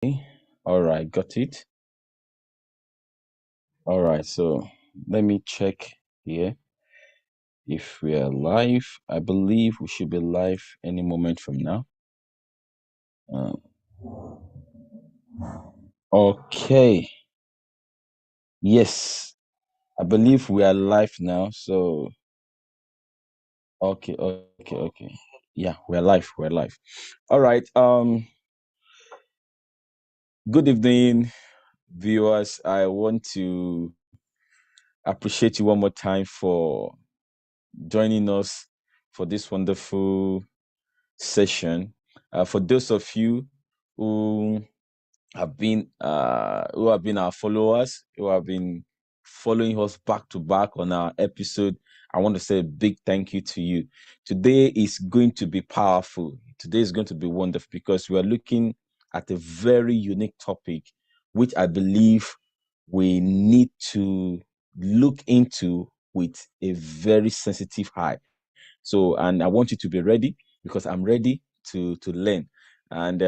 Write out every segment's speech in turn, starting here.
All right, got it. All right, so let me check here if we are live. I believe we should be live any moment from now. Uh, okay, yes, I believe we are live now. So, okay. Yeah, we're live. We're live. All right. Good evening, viewers. I want to appreciate you one more time for joining us for this wonderful session. For those of you who who have been our followers, who have been following us back to back on our episode, I want to say a big thank you to you. Today is going to be powerful. Today is going to be wonderful because we are looking at a very unique topic, which I believe we need to look into with a very sensitive eye. So, and I want you to be ready because I'm ready to learn. And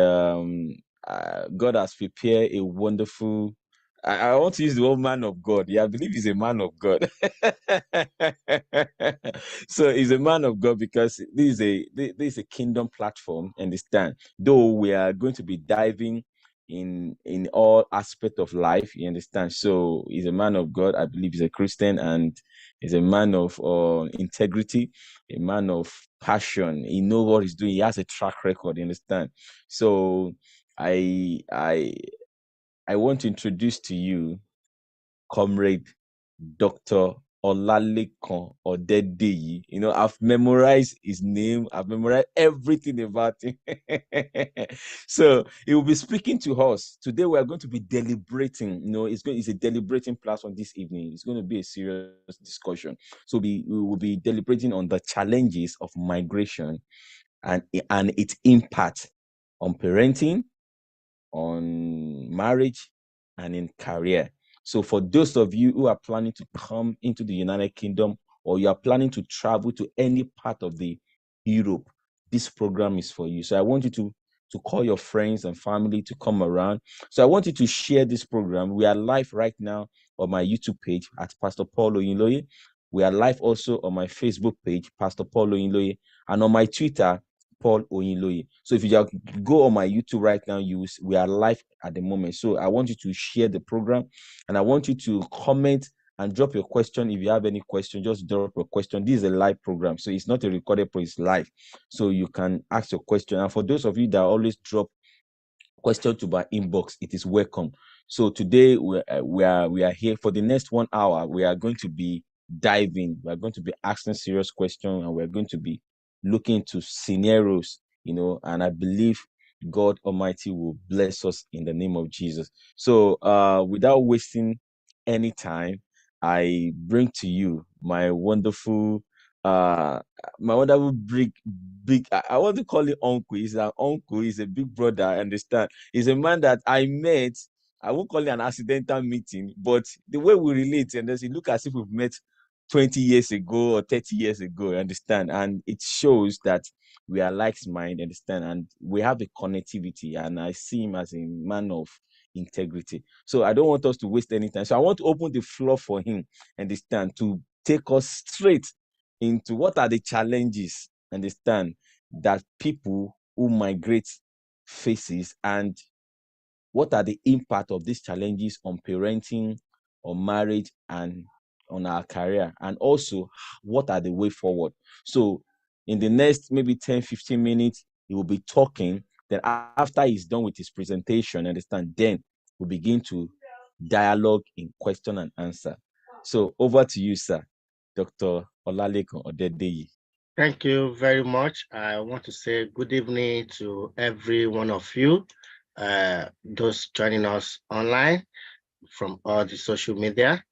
God has prepared a wonderful. I want to use the word man of God. Yeah, I believe he's a man of God. So he's a man of God because this is a kingdom platform. Understand? Though we are going to be diving in all aspect of life. You understand? So he's a man of God. I believe he's a Christian and he's a man of integrity, a man of passion. He knows what he's doing. He has a track record. You understand? So I I I want to introduce to you Comrade Dr. Olalekan Odedeyi. You know, I've memorized his name. I've memorized everything about him. So he will be speaking to us. Today we are going to be deliberating. You know, it's a deliberating platform this evening. It's going to be a serious discussion. So we will be deliberating on the challenges of migration and its impact on parenting, on marriage, and in career. So for those of you who are planning to come into the United Kingdom or you are planning to travel to any part of the Europe, this program is for you. So I want you to call your friends and family to come around. So I want you to share this program. We are live right now on my YouTube page at Pastor Paul Oyinloye. We are live also on my Facebook page, Pastor Paul Oyinloye, and on my Twitter, Paul Oyinloye. So if you just go on my YouTube right now, we are live at the moment. So I want you to share the program and I want you to comment and drop your question. If you have any question, just drop your question. This is a live program, so it's not a recorded program, it's live. So you can ask your question. And for those of you that always drop question to my inbox, it is welcome. So today we are here for the next 1 hour. We are going to be diving. We are going to be asking serious questions, and we're going to be looking into scenarios. You know, and I believe God Almighty will bless us in the name of Jesus. So, without wasting any time, I bring to you uh my wonderful big I want to call it uncle. He's an uncle, he's a big brother, I understand. He's a man that I met. I won't call it an accidental meeting, but the way we relate, and it look as if we've met 20 years ago or 30 years ago, I understand. And it shows that we are like mind, understand, and we have a connectivity, and I see him as a man of integrity. So I don't want us to waste any time. So I want to open the floor for him, understand, to take us straight into what are the challenges, understand, that people who migrate faces, and what are the impact of these challenges on parenting, on marriage, and on our career, and also what are the way forward. So in the next maybe 10-15 minutes, he will be talking. Then after he's done with his presentation, understand, then we begin to dialogue in question and answer. So over to you, sir. Dr. Olalekan Odedeyi. Thank you very much. I want to say good evening to every one of you, those joining us online from all the social media.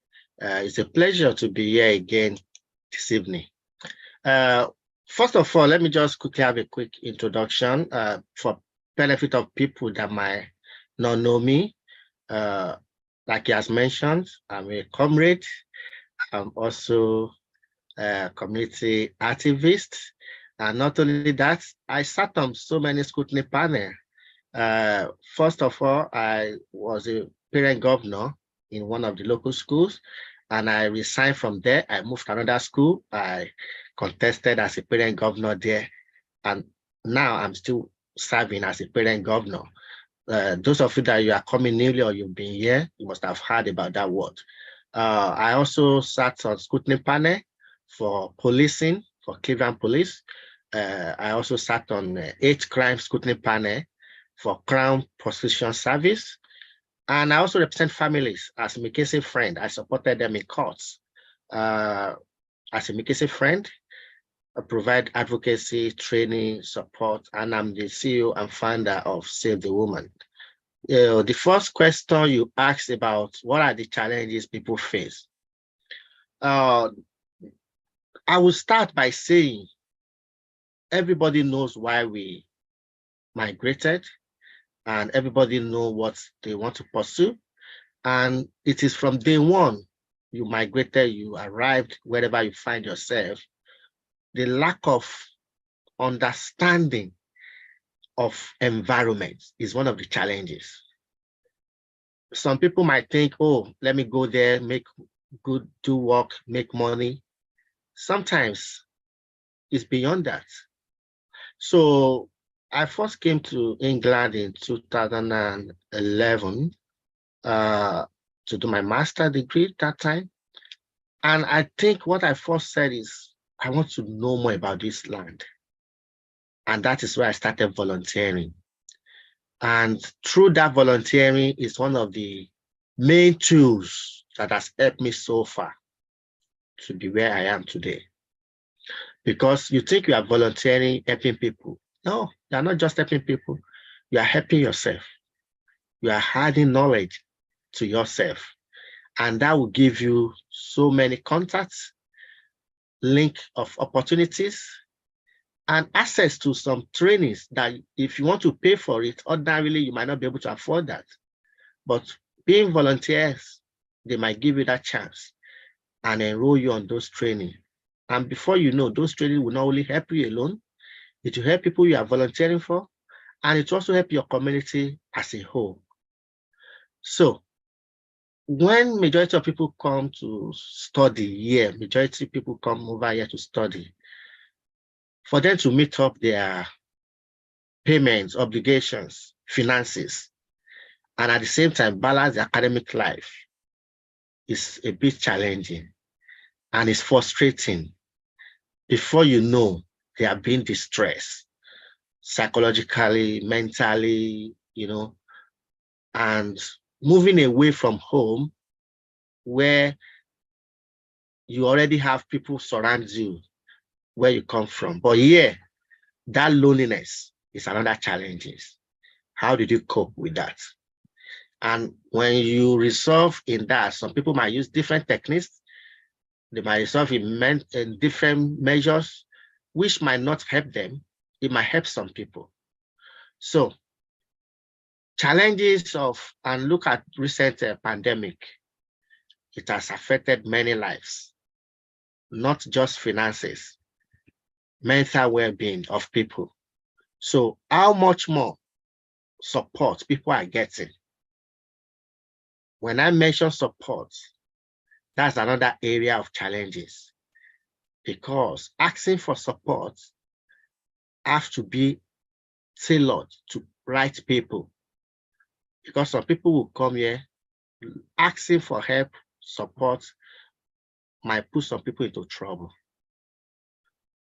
It's a pleasure to be here again this evening. First of all, let me just quickly have a quick introduction for benefit of people that might not know me. Like he has mentioned, I'm a comrade. I'm also a community activist. And not only that, I sat on so many scrutiny panels First of all, I was a parent governor in one of the local schools, and I resigned from there. I moved to another school. I contested as a parent governor there, and now I'm still serving as a parent governor. Those of you that you are coming newly or you've been here, you must have heard about that word. I also sat on scrutiny panel for policing, for Cleveland Police. I also sat on 8 crime scrutiny panel for Crown Prosecution Service. And I also represent families as a McKinsey friend. I supported them in courts. As a McKinsey friend, I provide advocacy, training, support, and I'm the CEO and founder of Save the Woman. The first question you asked about what are the challenges people face? I will start by saying everybody knows why we migrated, and everybody knows what they want to pursue. And it is from day one you migrated, you arrived wherever you find yourself. The lack of understanding of environment is one of the challenges. Some people might think, oh, let me go there, make good, do work, make money. Sometimes it's beyond that. So I first came to England in 2011 to do my master's degree at that time. And I think what I first said is, I want to know more about this land. And that is where I started volunteering. And through that volunteering is one of the main tools that has helped me so far to be where I am today. Because you think you are volunteering, helping people. No, you are not just helping people. You are helping yourself. You are adding knowledge to yourself. And that will give you so many contacts, link of opportunities, and access to some trainings that if you want to pay for it, ordinarily you might not be able to afford that. But being volunteers, they might give you that chance and enroll you on those training. And before you know, those training will not only help you alone, it will help people you are volunteering for, and it will also help your community as a whole. So when majority of people come to study here, majority of people come over here to study, for them to meet up their payments, obligations, finances, and at the same time balance the academic life is a bit challenging and it's frustrating. Before you know, they are being distressed psychologically, mentally, and moving away from home where you already have people surround you where you come from. But here, that loneliness is another challenge. How did you cope with that? And when you resolve in that, some people might use different techniques. They might resolve in different measures, which might not help them. It might help some people. So challenges and look at recent pandemic, it has affected many lives, not just finances, mental well-being of people. So how much more support people are getting? When I mention support, that's another area of challenges, because asking for support have to be tailored to right people. Because some people will come here asking for help, support might put some people into trouble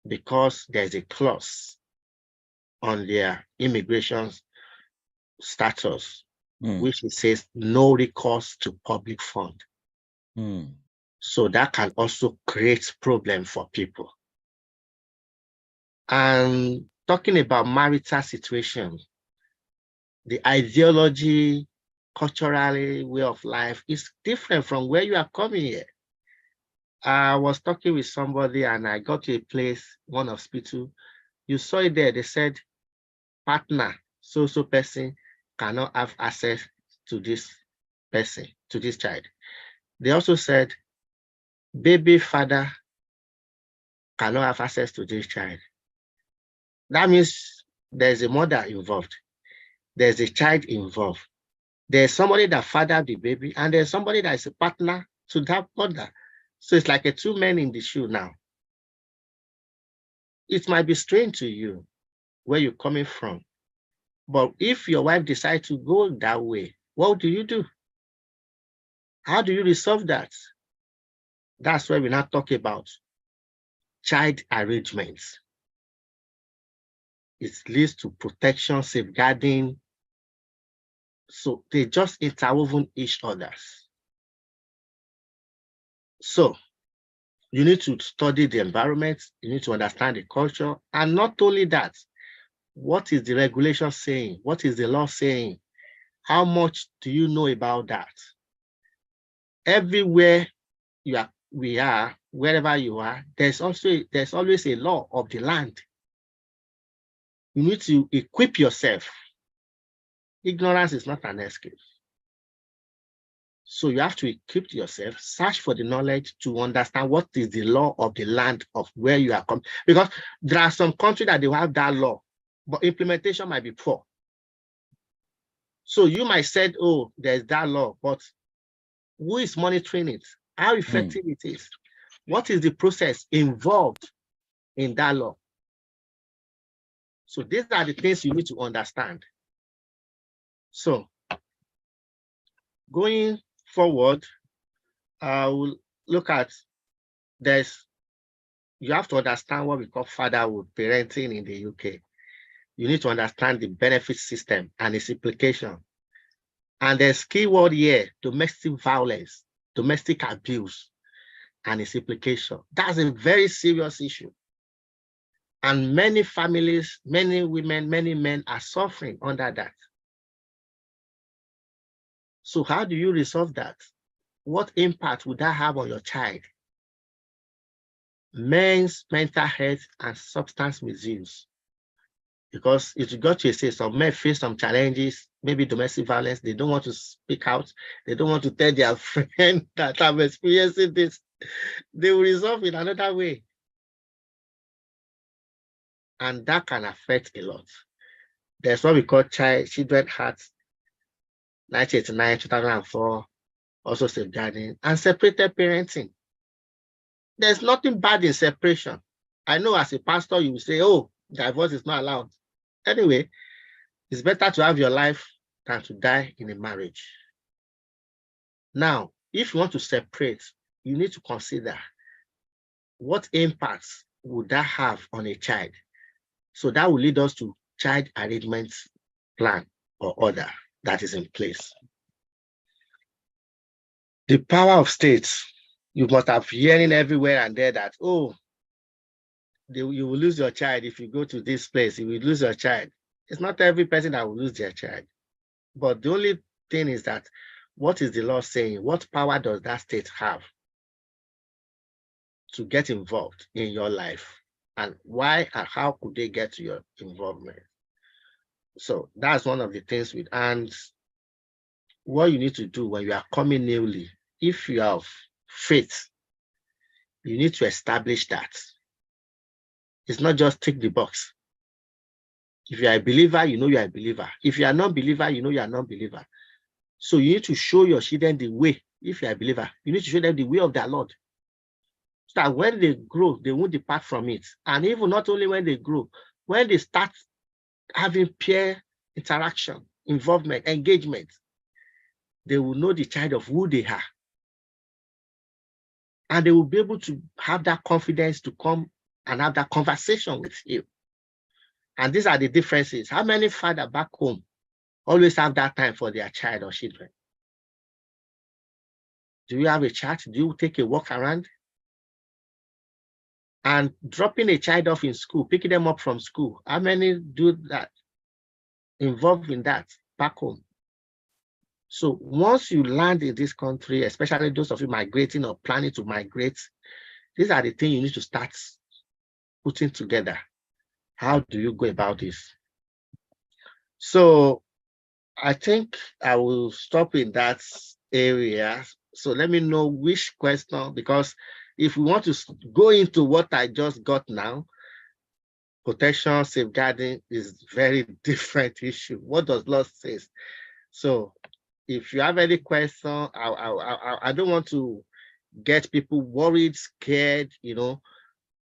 because there's a clause on their immigration status, which says no recourse to public fund. So that can also create problem for people. And talking about marital situation, the ideology, culturally, way of life is different from where you are coming here. I was talking with somebody and I got to a place, one hospital. You saw it there, they said, partner, so person cannot have access to this person, to this child. They also said, baby father cannot have access to this child. That means there's a mother involved. there's a child involved. There's somebody that fathered the baby, and there's somebody that is a partner to that mother. So it's like a two men in the shoe now. It might be strange to you where you're coming from, but if your wife decides to go that way, what do you do? How do you resolve that? That's why we now talk about child arrangements. It leads to protection, safeguarding. So they just interwoven each others. So you need to study the environment, you need to understand the culture, and not only that, what is the regulation saying? What is the law saying? How much do you know about that? Everywhere we are, wherever you are, there's always a law of the land. You need to equip yourself. Ignorance is not an excuse. So you have to equip yourself, search for the knowledge to understand what is the law of the land of where you are coming. Because there are some countries that they will have that law, but implementation might be poor. So you might say, oh, there's that law, but who is monitoring it? How effective it is? What is the process involved in that law? So these are the things you need to understand. So going forward, I will look at you have to understand what we call fatherhood, parenting in the UK. You need to understand the benefit system and its implication. And there's key word here, domestic violence, domestic abuse, and its implication. That's a very serious issue. And many families, many women, many men are suffering under that. So how do you resolve that? What impact would that have on your child? Men's mental health and substance misuse. Because it got to say some men face some challenges, maybe domestic violence, they don't want to speak out, they don't want to tell their friend that I'm experiencing this. They will resolve in another way. And that can affect a lot. There's what we call Children Heart, 1989, 2004, also safeguarding, and separated parenting. There's nothing bad in separation. I know as a pastor, you will say, oh, divorce is not allowed. Anyway, it's better to have your life than to die in a marriage. Now, if you want to separate, you need to consider what impacts would that have on a child. So that will lead us to child arrangement plan or order that is in place. The power of states, you must have hearing everywhere and there that, oh, you will lose your child if you go to this place, you will lose your child. It's not every person that will lose their child. But the only thing is that, what is the law saying? What power does that state have to get involved in your life? And why and how could they get to your involvement? So that's one of the things and what you need to do when you are coming newly, if you have faith, you need to establish that. It's not just tick the box. If you are a believer, you know you are a believer. If you are not a believer, you know you are not a believer. So you need to show your children the way. If you are a believer, you need to show them the way of their Lord. So that when they grow, they won't depart from it. And even not only when they grow, when they start having peer interaction, involvement, engagement, they will know the child of who they are. And they will be able to have that confidence to come and have that conversation with you. And these are the differences. How many fathers back home always have that time for their child or children? Do you have a chat? Do you take a walk around? And dropping a child off in school, picking them up from school, how many do that, involved in that back home? So once you land in this country, especially those of you migrating or planning to migrate, these are the things you need to start putting together. How do you go about this? So I think I will stop in that area. So let me know which question, because if we want to go into what I just got now, protection, safeguarding is very different issue. What does law say? So if you have any question, I don't want to get people worried, scared,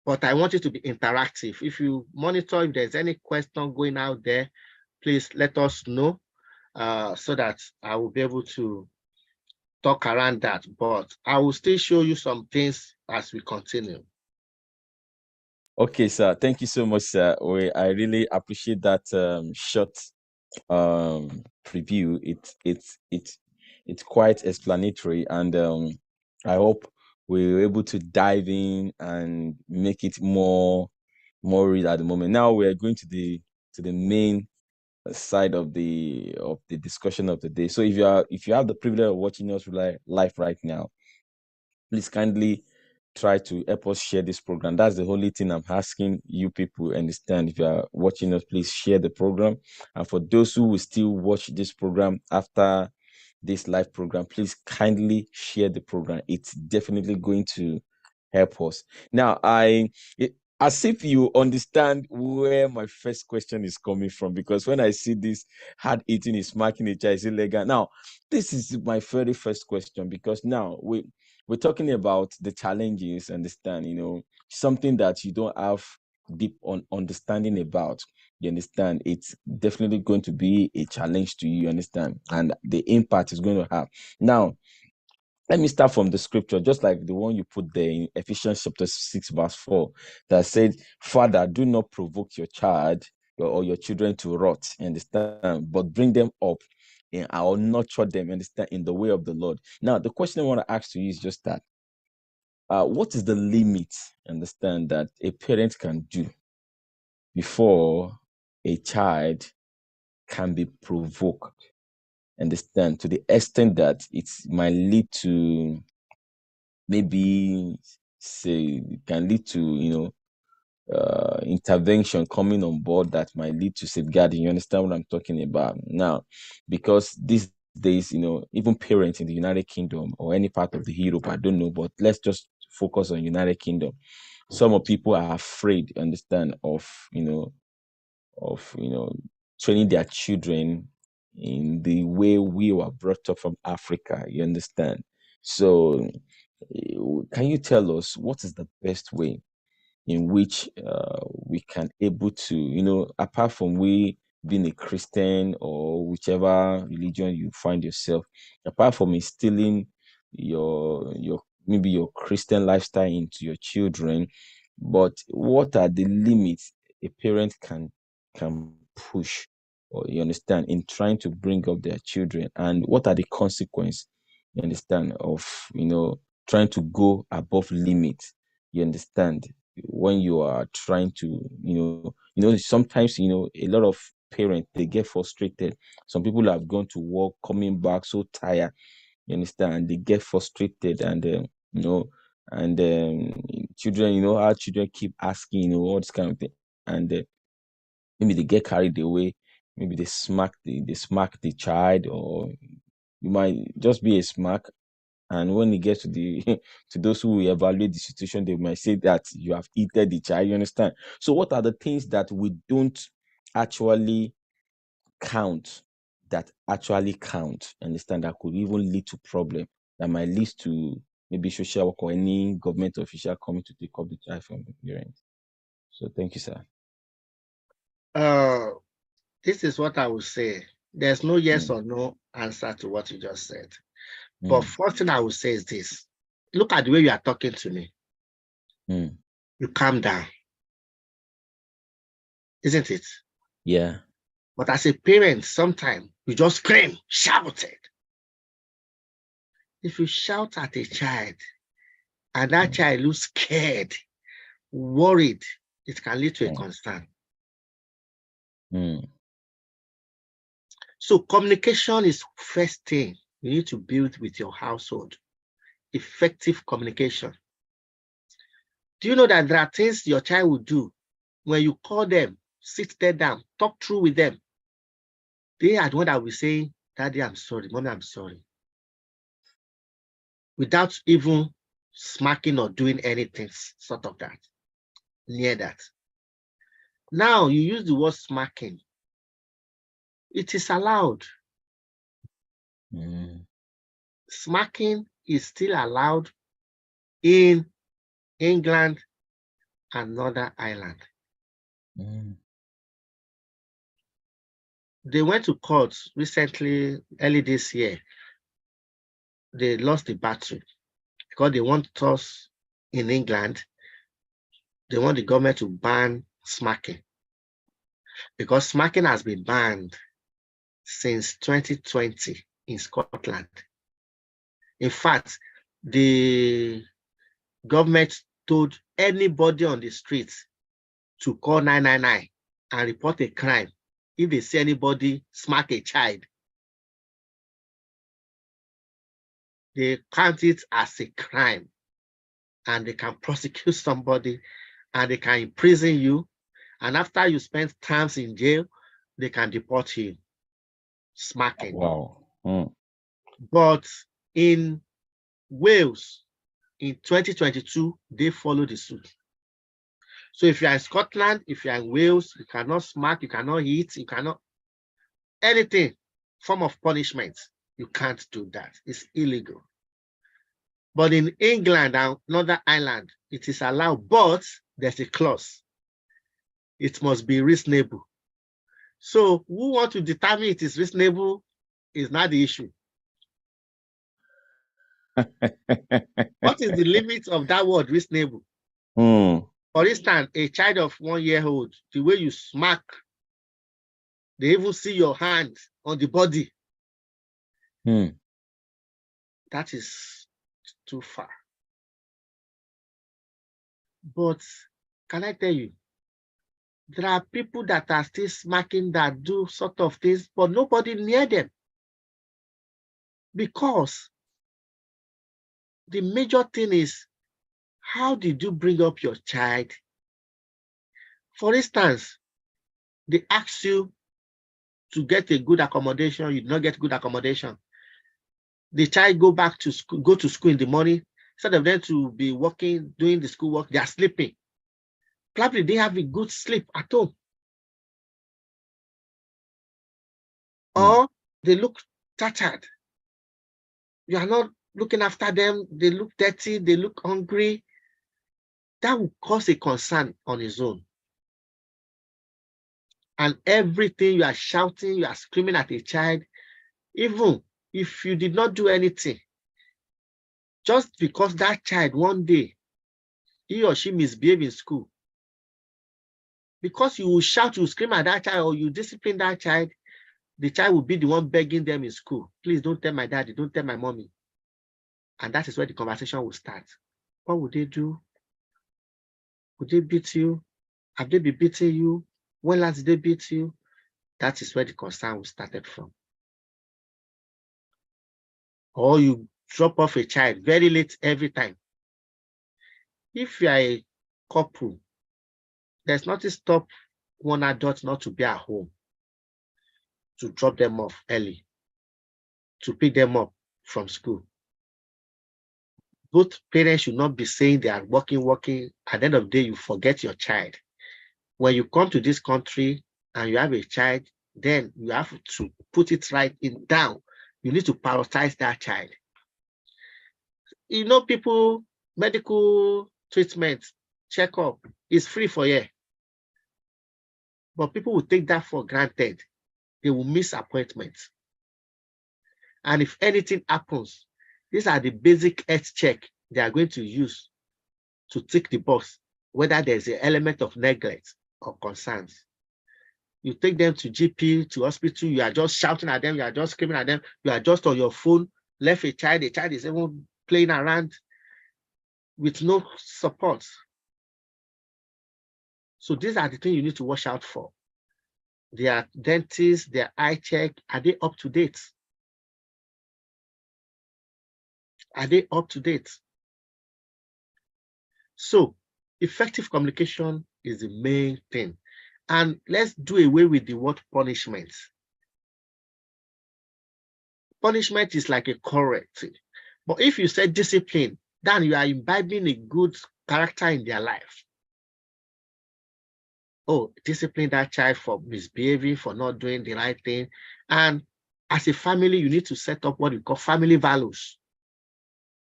but I want it to be interactive. If you monitor, if there's any question going out there, please let us know so that I will be able to talk around that. But I will still show you some things as we continue. Okay, sir. Thank you so much, sir. I really appreciate that short preview. It's quite explanatory, and I hope we're able to dive in and make it more real at the moment. Now we're going to the main side of the discussion of the day. So if you have the privilege of watching us live right now, please kindly try to help us share this program. That's the only thing I'm asking you people. Understand, if you are watching us, please share the program. And for those who will still watch this program after this live program, please kindly share the program. It's definitely going to help us. Now, as if you understand where my first question is coming from, because when I see this hard eating is marking a child is illegal. Now, this is my very first question, because now we're talking about the challenges, understand, something that you don't have deep on understanding about. You understand, it's definitely going to be a challenge to you, understand, and the impact is going to have. Now, let me start from the scripture, just like the one you put there in Ephesians chapter 6, verse 4, that said, Father, do not provoke your child or your children to rot, understand, but bring them up and I will nurture them, understand, in the way of the Lord. Now, the question I want to ask to you is just that. What is the limit, understand, that a parent can do before a child can be provoked, understand, to the extent that it might lead to maybe say can lead to intervention coming on board that might lead to safeguarding. You understand what I'm talking about now? Because these days, even parents in the United Kingdom or any part of the Europe, I don't know, but let's just focus on United Kingdom. Some of people are afraid, understand, of training their children in the way we were brought up from Africa. You understand? So, can you tell us what is the best way in which we can able to, apart from we being a Christian or whichever religion you find yourself, apart from instilling your maybe your Christian lifestyle into your children, but what are the limits a parent can push, or you understand, in trying to bring up their children, and what are the consequences, you understand, of trying to go above limits, you understand, when you are trying to, sometimes, a lot of parents, they get frustrated. Some people have gone to work, coming back so tired, you understand, and they get frustrated, and you know and children, how children keep asking, all this kind of thing, and maybe they get carried away, maybe they smack the child, or you might just be a smack, and when it gets to the to those who evaluate the situation, they might say that you have eaten the child. You understand? So, what are the things that we don't actually count that actually count? Understand, that could even lead to problem, that might lead to maybe social work or any government official coming to take up the child from the parents. So, thank you, sir. This is what I would say. There's no yes or no answer to what you just said. But first thing I would say is this. Look at the way you are talking to me. You calm down. Isn't it? Yeah. But as a parent, sometimes you just scream, shout it. If you shout at a child and that child looks scared, worried, it can lead to a concern. So communication is first thing you need to build with your household. Effective communication. Do you know that there are things your child will do when you call them, sit them down, talk through with them? They are the one that will say, Daddy, I'm sorry, Mommy, I'm sorry. Without even smacking or doing anything sort of that, near that. Now you use the word smacking. It is allowed. Smacking is still allowed in England and Northern Ireland. They went to court recently, early this year. They lost the battle because they want us in England. They want the government to ban smacking because smacking has been banned since 2020 in Scotland. In fact, the government told anybody on the streets to call 999 and report a crime if they see anybody smack a child. They count it as a crime and they can prosecute somebody and they can imprison you. And after you spend times in jail, they can deport you. Smacking. Wow. But in Wales, in 2022, they followed the suit. So if you're in Scotland, if you're in Wales, you cannot smack, you cannot hit, you cannot, anything, form of punishment, you can't do that. It's illegal. But in England and Northern Ireland, it is allowed, but there's a clause. It must be reasonable. So who want to determine it is reasonable is not the issue. What is the limit of that word reasonable? For instance, a child of 1 year old, the way you smack, they even see your hand on the body. That is too far. But can I tell you, there are people that are still smacking that do sort of things, but nobody near them. Because the major thing is, how did you bring up your child? For instance, they ask you to get a good accommodation, you do not get good accommodation. The child go back to school, go to school in the morning, instead of them to be working, doing the school work, they are sleeping. Probably they have a good sleep at home. Or they look tattered. You are not looking after them, they look dirty, they look hungry. That will cause a concern on its own. And everything you are shouting, you are screaming at a child, even if you did not do anything, just because that child one day, he or she misbehaved in school, because you will shout, you will scream at that child, or you discipline that child, the child will be the one begging them in school, please don't tell my daddy, don't tell my mommy. And that is where the conversation will start. What would they do? Would they beat you? Have they been beating you? When last did they beat you? That is where the concern will started from. Or you drop off a child very late every time. If you are a couple, there's nothing stop one adult not to be at home, to drop them off early, to pick them up from school. Both parents should not be saying they are working. At the end of the day, you forget your child. When you come to this country and you have a child, then you have to put it right in down. You need to prioritize that child. You know, people, medical treatment, checkup is free for you. But people will take that for granted. They will miss appointments. And if anything happens, these are the basic health check they are going to use to tick the box, whether there's an element of neglect or concerns. You take them to GP, to hospital, you are just shouting at them, you are just screaming at them, you are just on your phone, left a child is even playing around with no support. So these are the things you need to watch out for. Their dentists, their eye check, are they up to date? Are they up to date? So effective communication is the main thing. And let's do away with the word punishment. Punishment is like a corrective. But if you say discipline, then you are imbibing a good character in their life. oh, discipline that child for misbehaving, for not doing the right thing. And as a family, you need to set up what we call family values.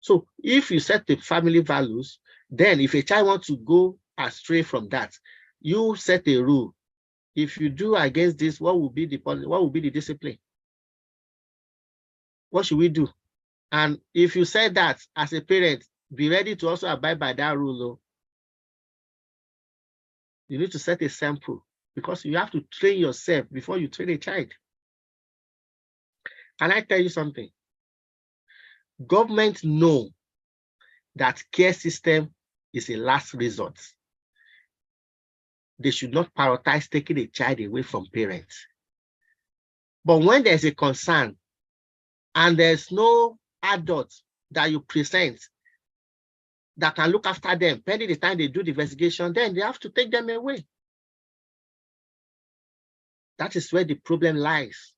So if you set the family values, then if a child wants to go astray from that, you set a rule. If you do against this, what will be the discipline? What should we do? And if you said that as a parent, be ready to also abide by that rule. Though. You need to set a sample because you have to train yourself before you train a child. Can I tell you something? Government know that care system is a last resort. They should not prioritize taking a child away from parents. But when there's a concern and there's no adult that you present that can look after them, pending the time they do the investigation, then they have to take them away. That is where the problem lies.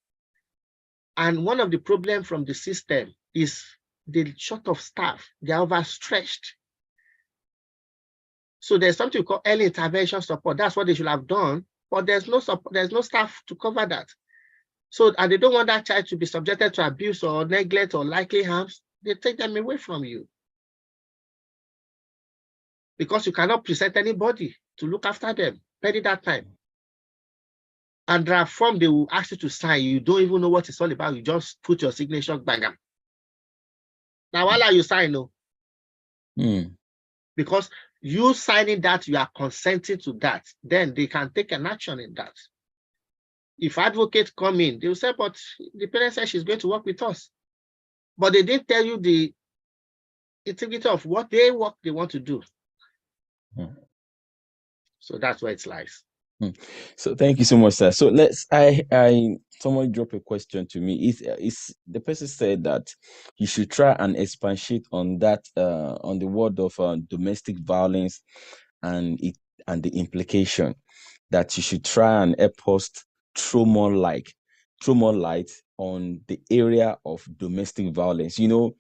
And one of the problems from the system is the short of staff. They are overstretched. So there's something called early intervention support. That's what they should have done, but there's no support, there's no staff to cover that. So, and they don't want that child to be subjected to abuse or neglect or likely harms. They take them away from you. Because you cannot present anybody to look after them pending that time. And there are forms they will ask you to sign. You don't even know what it's all about. You just put your signature, bang. Now, while are you signing? No? Because you signing that, you are consenting to that, then they can take an action in that. If advocates come in, they will say, but the parent said she's going to work with us. But they didn't tell you the integrity of what they want to do. So that's where it lies. So thank you so much, sir. So someone dropped a question to me. Is the person said that you should try and expatiate on that on the word of domestic violence and the implication that you should try and help us throw more light on the area of domestic violence. You know,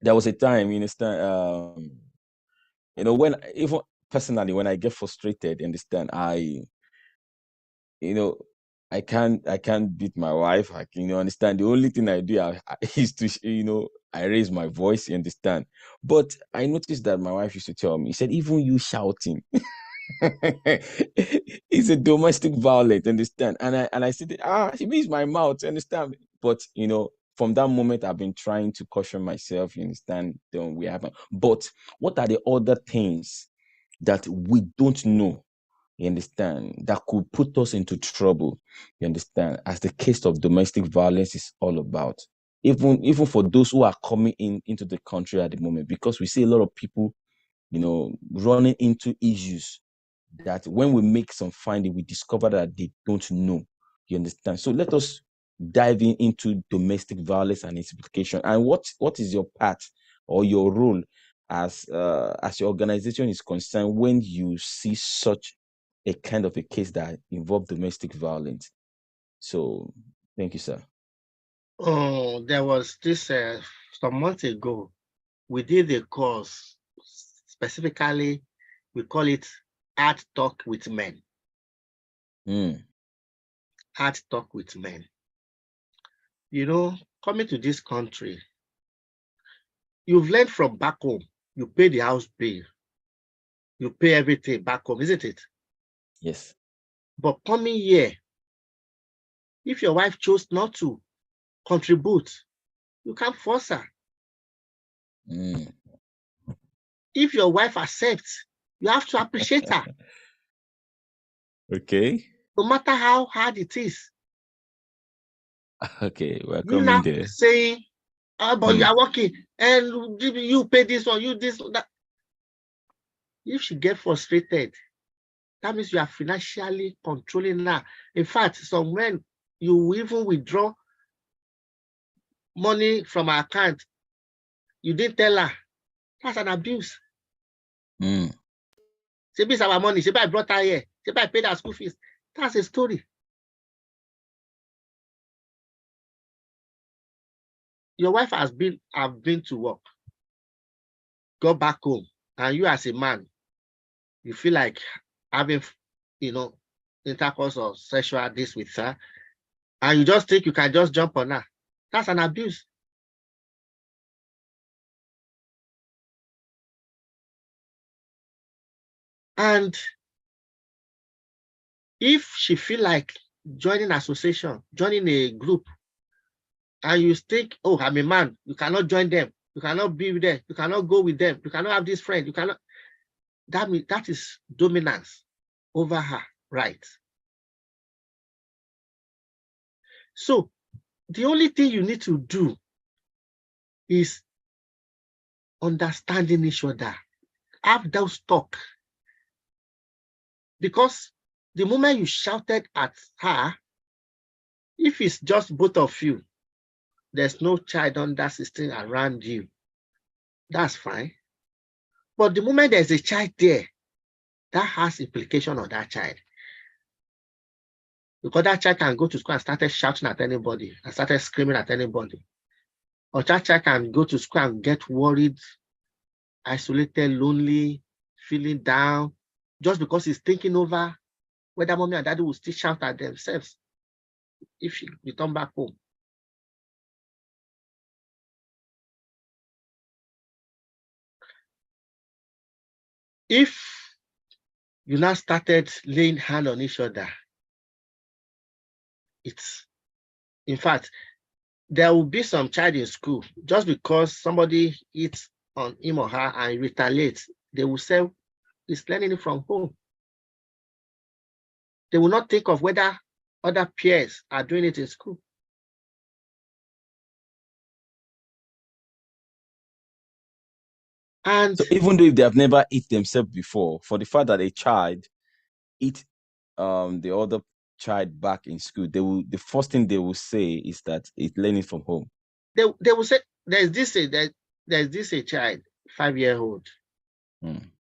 there was a time, you understand, when even personally when I get frustrated, understand, I can't beat my wife. Understand. The only thing I do is to, I raise my voice, you understand. But I noticed that my wife used to tell me, he said, even you shouting, it's a domestic violence, understand. And I said, she means my mouth, understand. But from that moment, I've been trying to caution myself, you understand. Then we haven't. But what are the other things that we don't know? You understand, that could put us into trouble, you understand, as the case of domestic violence is all about. Even for those who are coming into the country at the moment, because we see a lot of people, running into issues that when we make some finding, we discover that they don't know, you understand. So let us dive into domestic violence and its implication, and what is your part or your role as your organization is concerned when you see such a kind of a case that involved domestic violence. So thank you, sir. Oh, there was this some months ago, we did a course, specifically, we call it Art Talk with Men. Art Talk with Men. Coming to this country, you've learned from back home, you pay the house bill, you pay everything back home, isn't it? Yes. But coming here, if your wife chose not to contribute, you can't force her. If your wife accepts, you have to appreciate her. Okay. No matter how hard it is. Okay, we're You coming there. saying, but you are working and you pay this or you this or that. If she gets frustrated, that means you are financially controlling her. In fact, some men, you even withdraw money from her account. You didn't tell her. That's an abuse. Say, it's our money. Say, I brought her here. Say, I paid her school fees. That's a story. Your wife have been to work, go back home, and you as a man, you feel like having intercourse or sexual this with her, and you just think you can just jump on her. That's an abuse. And if she feel like joining association, joining a group, and you think, oh, I'm a man, you cannot join them, you cannot be with them, you cannot go with them, you cannot have this friend, you cannot, that is dominance over her right. So the only thing you need to do is understanding each other. Have those talk. Because the moment you shouted at her, if it's just both of you, there's no child under 16 around you, that's fine. But the moment there's a child there, that has implication on that child. Because that child can go to school and started shouting at anybody and started screaming at anybody. Or that child can go to school and get worried, isolated, lonely, feeling down, just because he's thinking over whether mommy and daddy will still shout at themselves if she return back home. If you now started laying hand on each other, in fact, there will be some child in school, just because somebody hits on him or her and retaliates, they will say he's learning it from home. They will not think of whether other peers are doing it in school. And so even though if they have never hit themselves before, for the fact that a child hit the other child back in school, the first thing they will say is that it's learning from home. They will say there's this a child, 5-year-old,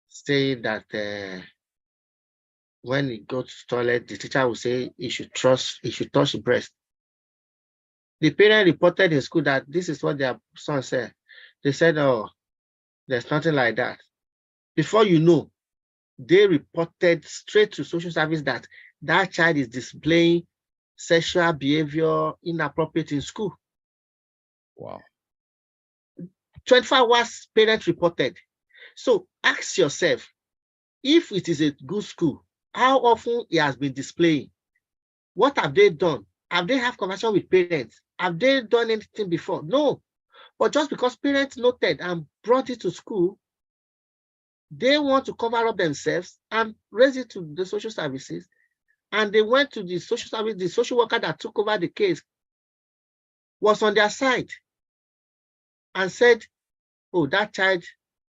saying that when he goes to the toilet, the teacher will say he should touch the breast. The parent reported in school that this is what their son said. They said, oh, there's nothing like that. Before you know, they reported straight to social service that that child is displaying sexual behavior inappropriate in school. Wow. 24 hours parents reported. So ask yourself, if it is a good school, how often he has been displaying? What have they done? Have they have conversation with parents? Have they done anything before? No. But just because parents noted and brought it to school, they want to cover up themselves and raise it to the social services. And they went to the social service, the social worker that took over the case was on their side and said, oh, that child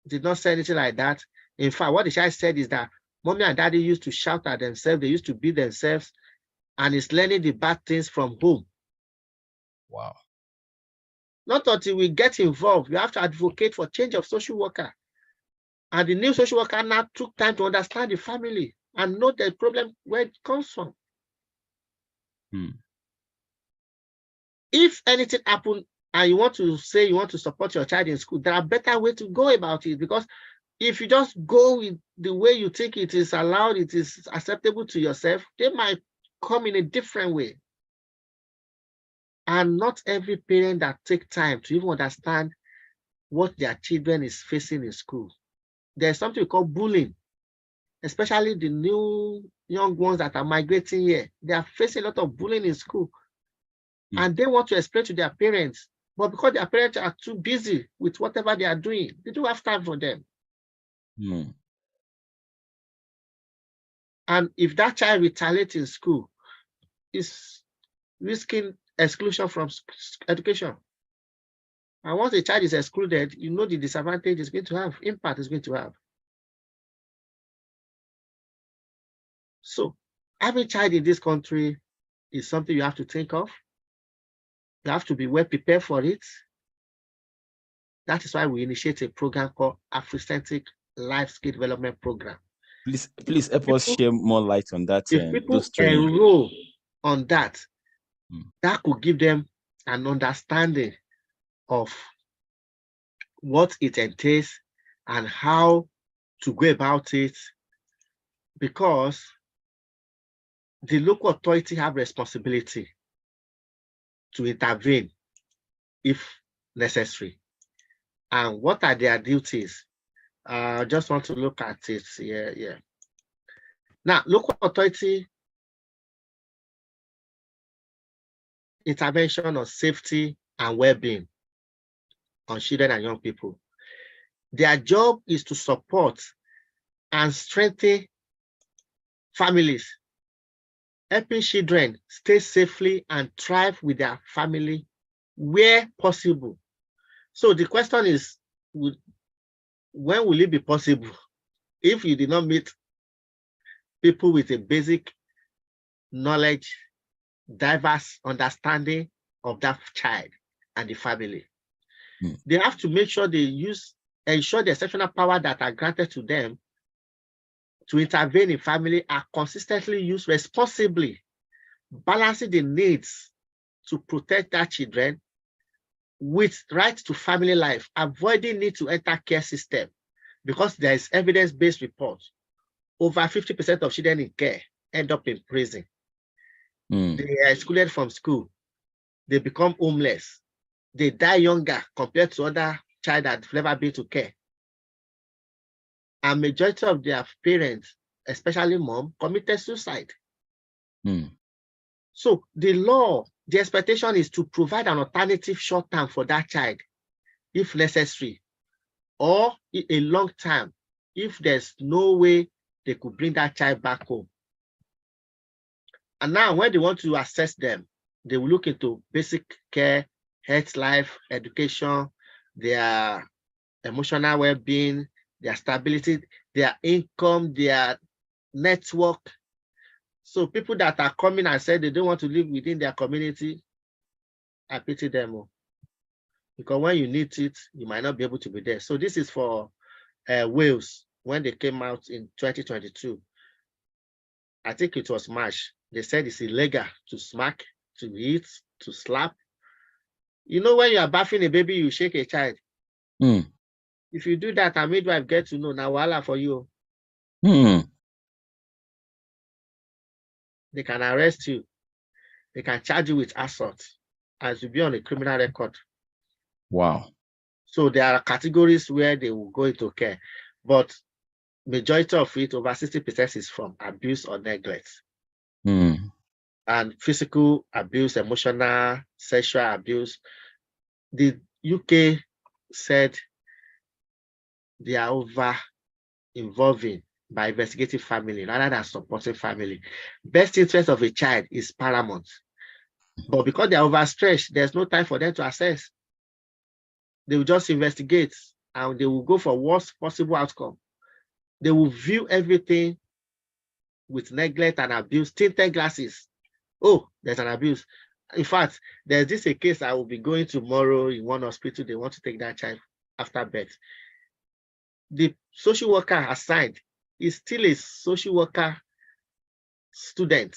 did not say anything like that. In fact, what the child said is that mommy and daddy used to shout at themselves, they used to beat themselves, and is learning the bad things from home. Wow. Not until we get involved, you have to advocate for change of social worker. And the new social worker now took time to understand the family and know the problem where it comes from. If anything happened and you want to say you want to support your child in school, there are better ways to go about it, because if you just go with the way you think it is allowed, it is acceptable to yourself, they might come in a different way. And not every parent that take time to even understand what their children is facing in school. There's something we call bullying, especially the new young ones that are migrating here. They are facing a lot of bullying in school. And they want to explain to their parents, but because their parents are too busy with whatever they are doing, they don't have time for them. And if that child retaliates in school, is risking exclusion from education. And once a child is excluded, you know the disadvantage is going to have, impact is going to have. So having a child in this country is something you have to think of. You have to be well prepared for it. That is why we initiate a program called Afrocentric Life Skill Development Program. Please help us share more light on that. If people enroll on that, that could give them an understanding of what it entails and how to go about it. Because the local authority have responsibility to intervene if necessary. And what are their duties? I just want to look at it here. Yeah. Now, local authority intervention on safety and well-being on children and young people. Their job is to support and strengthen families, helping children stay safely and thrive with their family where possible. So the question is, when will it be possible if you did not meet people with a basic knowledge, diverse understanding of that child and the family? They have to make sure they ensure the exceptional power that are granted to them to intervene in family are consistently used responsibly, balancing the needs to protect their children with right to family life, avoiding need to enter care system, because there is evidence-based report. Over 50% of children in care end up in prison. They are excluded from school. They become homeless. They die younger compared to other child that have never been to care. And majority of their parents, especially mom, committed suicide. So the law, the expectation is to provide an alternative short term for that child, if necessary, or a long term, if there's no way they could bring that child back home. And now when they want to assess them, they will look into basic care, health, life, education, their emotional well-being, their stability, their income, their network. So people that are coming and say they don't want to live within their community, I pity them. Because when you need it, you might not be able to be there. So this is for Wales, when they came out in 2022. I think it was March. They said it's illegal to smack, to hit, to slap. You know, when you are bathing a baby, you shake a child. If you do that, a midwife get to know, now voila for you. They can arrest you. They can charge you with assault as you be on a criminal record. Wow. So there are categories where they will go into care, but majority of it, over 60%, is from abuse or neglect. And physical abuse, emotional, sexual abuse. The UK said they are over involving by investigating family rather than supporting family. Best interest of a child is paramount. But because they are overstretched, there's no time for them to assess. They will just investigate and they will go for worst possible outcome. They will view everything with neglect and abuse, tinted glasses. Oh, there's an abuse. In fact, there's this a case I will be going tomorrow in one hospital. They want to take that child after birth. The social worker assigned is still a social worker student.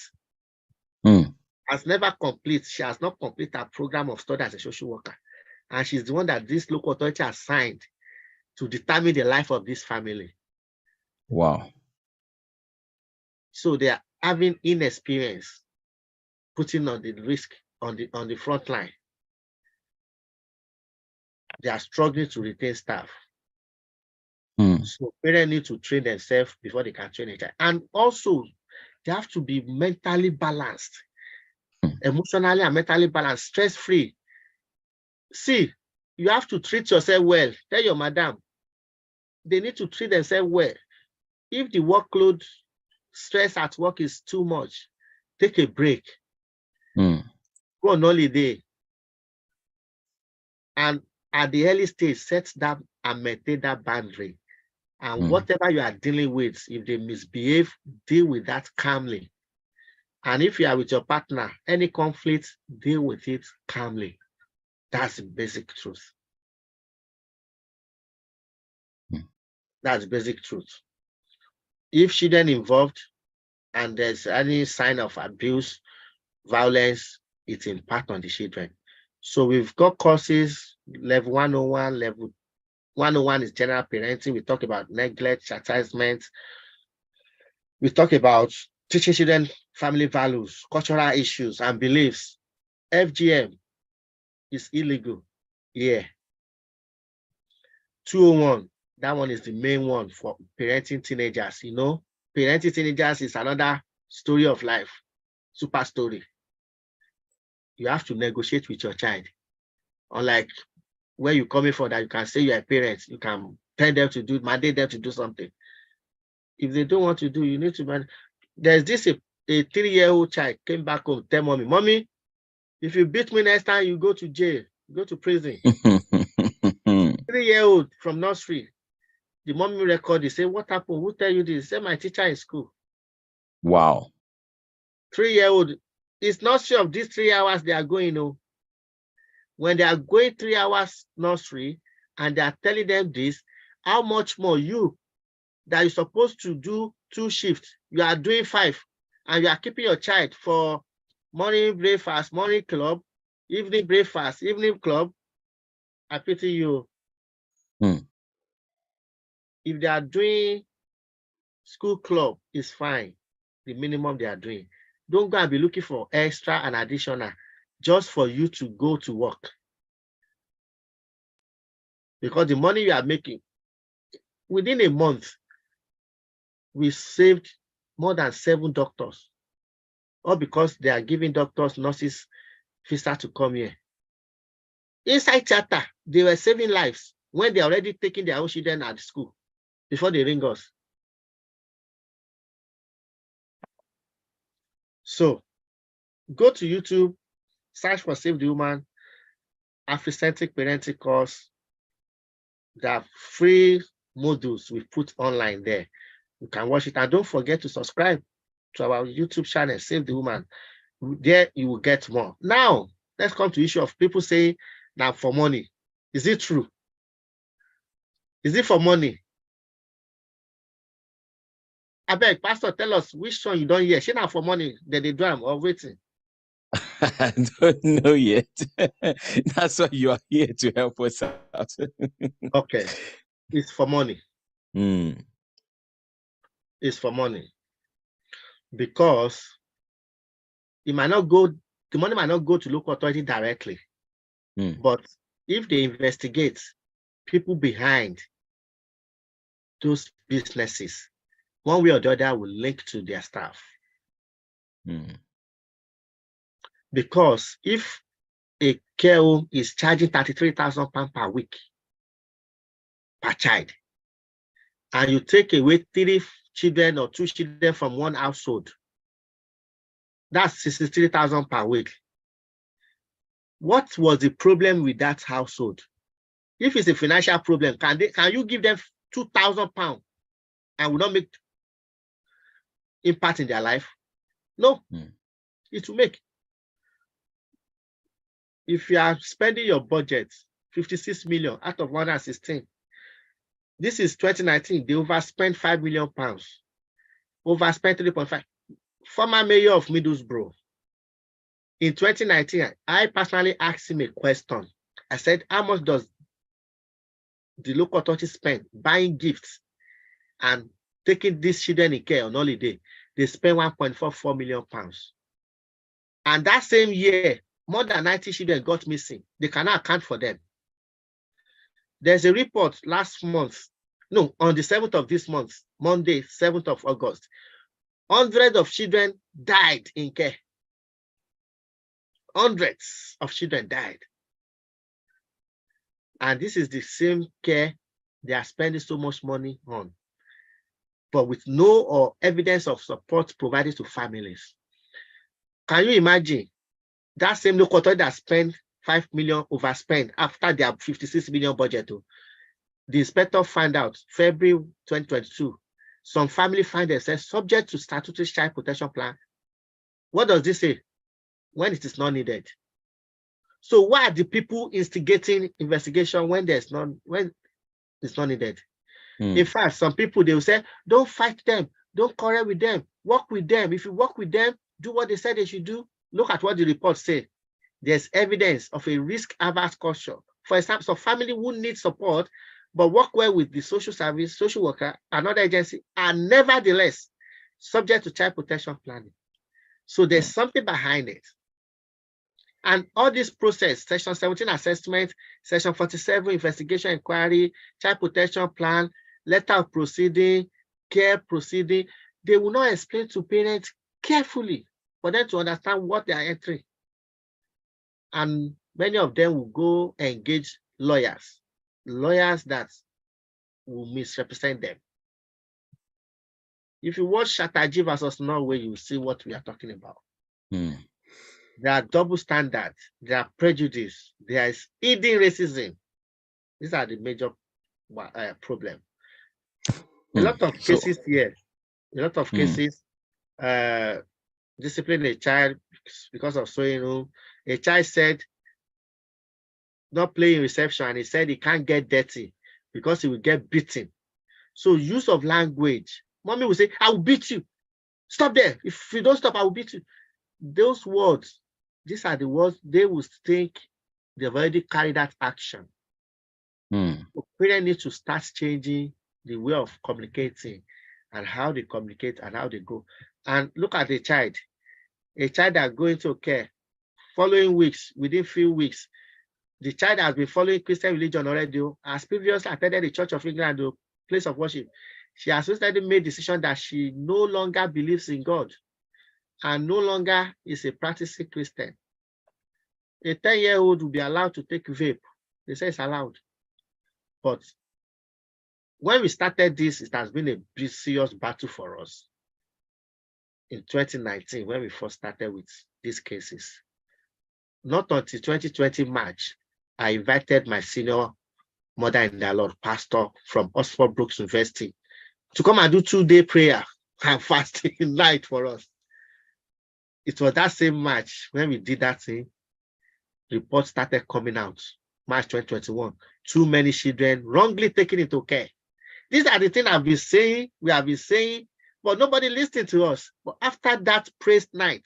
Has never complete. She has not completed her program of study as a social worker. And she's the one that this local authority assigned to determine the life of this family. Wow. So they are having inexperience, putting on the risk on the front line. They are struggling to retain staff. So parents need to train themselves before they can train a child. And also, they have to be mentally balanced, emotionally and mentally balanced, stress-free. See, you have to treat yourself well. Tell your madam, they need to treat themselves well. If the workload, stress at work is too much, take a break. Go on holiday. And at the early stage, set that and maintain that boundary. And whatever you are dealing with, if they misbehave, deal with that calmly. And if you are with your partner, any conflict, deal with it calmly. That's the basic truth. That's basic truth. If children involved and there's any sign of abuse, violence, it impacts on the children. So we've got courses, level 101, level 101 is general parenting. We talk about neglect, chastisement. We talk about teaching children family values, cultural issues, and beliefs. FGM is illegal. Yeah. 201, that one is the main one for parenting teenagers. You know, parenting teenagers is another story of life, super story. You have to negotiate with your child. Unlike where you're coming from, that you can say you're a parent, you can tell them to do, mandate them to do something. If they don't want to do, you need to manage. There's this a 3-year-old child came back home, tell mommy, if you beat me next time, you go to jail, you go to prison. 3-year-old from nursery. The mommy record, they say, what happened? Who tell you this? Say, my teacher in school. Wow. 3-year-old. It's not sure of these 3 hours they are going, no. When they are going 3 hours nursery and they are telling them this, how much more you that you're supposed to do 2 shifts, you are doing 5, and you are keeping your child for morning breakfast, morning club, evening breakfast, evening club. I pity you. If they are doing school club, is fine. The minimum they are doing. Don't go and be looking for extra and additional just for you to go to work. Because the money you are making, within a month, we saved more than 7 doctors. All because they are giving doctors, nurses, visa to come here. Inside theater, they were saving lives when they are already taking their own children at school before they ring us. So go to YouTube, search for Save the Woman, Afrocentric Parenting course. There are free modules we put online there. You can watch it, and don't forget to subscribe to our YouTube channel, Save the Woman. There you will get more. Now, let's come to the issue of people saying now for money. Is it true? Is it for money? I beg, Pastor, tell us which one you don't hear. She now for money that they do or waiting. I don't know yet. That's why you are here to help us out. Okay, it's for money. Mm. It's for money because it might not go. The money might not go to local authority directly, but if they investigate people behind those businesses, one way or the other will link to their staff. Because if a care home is charging 33,000 pounds per week per child, and you take away 3 children or 2 children from one household, that's 63,000 per week. What was the problem with that household? If it's a financial problem, can you give them 2,000 pounds and will not make impact in their life? No, it will make. If you are spending your budget 56 million out of 116, this is 2019, they overspent 5 million pounds, overspent 3.5. Former mayor of Middlesbrough, in 2019, I personally asked him a question. I said, how much does the local authority spend buying gifts and taking these children in care on holiday? They spend 1.44 million pounds. And that same year, more than 90 children got missing. They cannot account for them. There's a report last month, no, on the 7th of this month, Monday, 7th of August, hundreds of children died in care. Hundreds of children died. And this is the same care they are spending so much money on, but with no evidence of support provided to families. Can you imagine that same local authority that spent 5 million overspent after their 56 million budget? The inspector found out February 2022, some family find themselves subject to statutory child protection plan. What does this say? When it is not needed. So why are the people instigating investigation when it's not needed? In fact, some people, they will say, don't fight them, don't quarrel with them, work with them. If you work with them, do what they said they should do. Look at what the report said. There's evidence of a risk-averse culture. For example, some family who need support, but work well with the social service, social worker, another agency, are nevertheless subject to child protection planning. So there's something behind it. And all this process, Section 17 assessment, Section 47 investigation inquiry, child protection plan, letter of proceeding, care proceeding, they will not explain to parents carefully for them to understand what they are entering. And many of them will go engage lawyers that will misrepresent them. If you watch Chatterjee versus Norway, you will see what we are talking about. There are double standards, there are prejudice, there is hidden racism. These are the major problem. A lot of cases here, a lot of cases, discipline a child because of sewing room. A child said, not playing reception, and he said he can't get dirty because he will get beaten. So use of language, mommy will say, I will beat you. Stop there. If you don't stop, I will beat you. Those words, these are the words they will think they've already carried that action. So parents need to start changing the way of communicating and how they communicate and how they go. And look at a child that go into care, following weeks, within few weeks, the child has been following Christian religion already, has previously attended the Church of England, the place of worship. She has recently made decision that she no longer believes in God and no longer is a practicing Christian. A 10-year-old will be allowed to take vape. They say it's allowed. But when we started this, it has been a big, serious battle for us. In 2019, when we first started with these cases, not until 2020 March, I invited my senior mother in the Lord pastor from Oxford Brookes University to come and do 2-day prayer and fasting night for us. It was that same March when we did that thing, reports started coming out. March 2021, too many children wrongly taken into care. These are the things we have been saying, but nobody listened to us. But after that praise night,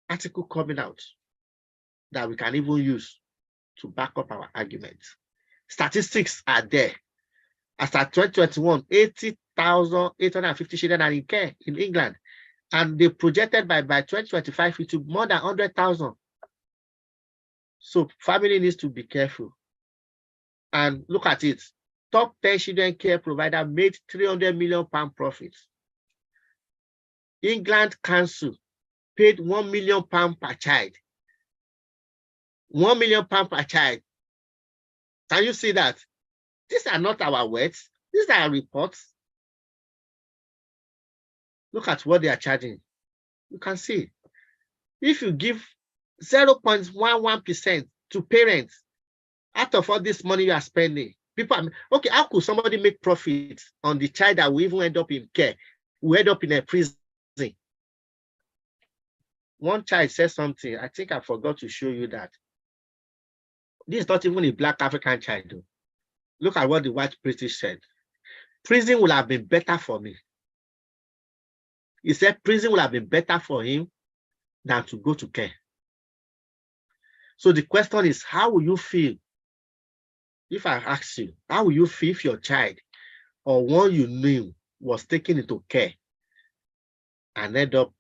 article coming out that we can even use to back up our arguments. Statistics are there. As at 2021, 80,850 children are in care in England. And they projected by 2025, it will be more than 100,000. So family needs to be careful. And look at it. Top 10 children care provider made £300 million profit. England Council paid £1 million per child. £1 million per child. Can you see that? These are not our words. These are reports. Look at what they are charging. You can see. If you give 0.11% to parents out of all this money you are spending, people are, okay, how could somebody make profit on the child that will even end up in care, will end up in a prison? One child said something, I think I forgot to show you that. This is not even a Black African child, though. Look at what the white British said. Prison would have been better for me. He said prison would have been better for him than to go to care. So the question is, how will you feel if I ask you, how will you feel if your child or one you knew was taken into care and ended up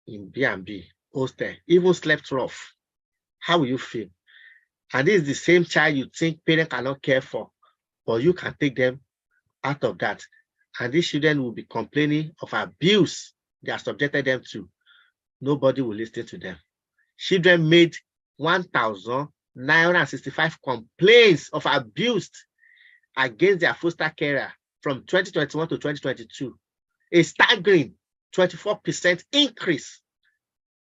in B&B, hostel, even slept rough? How will you feel? And this is the same child you think parents cannot care for, but you can take them out of that. And these children will be complaining of abuse they are subjected them to. Nobody will listen to them. Children made 1,965 complaints of abuse against their foster carer from 2021 to 2022. A staggering 24% increase.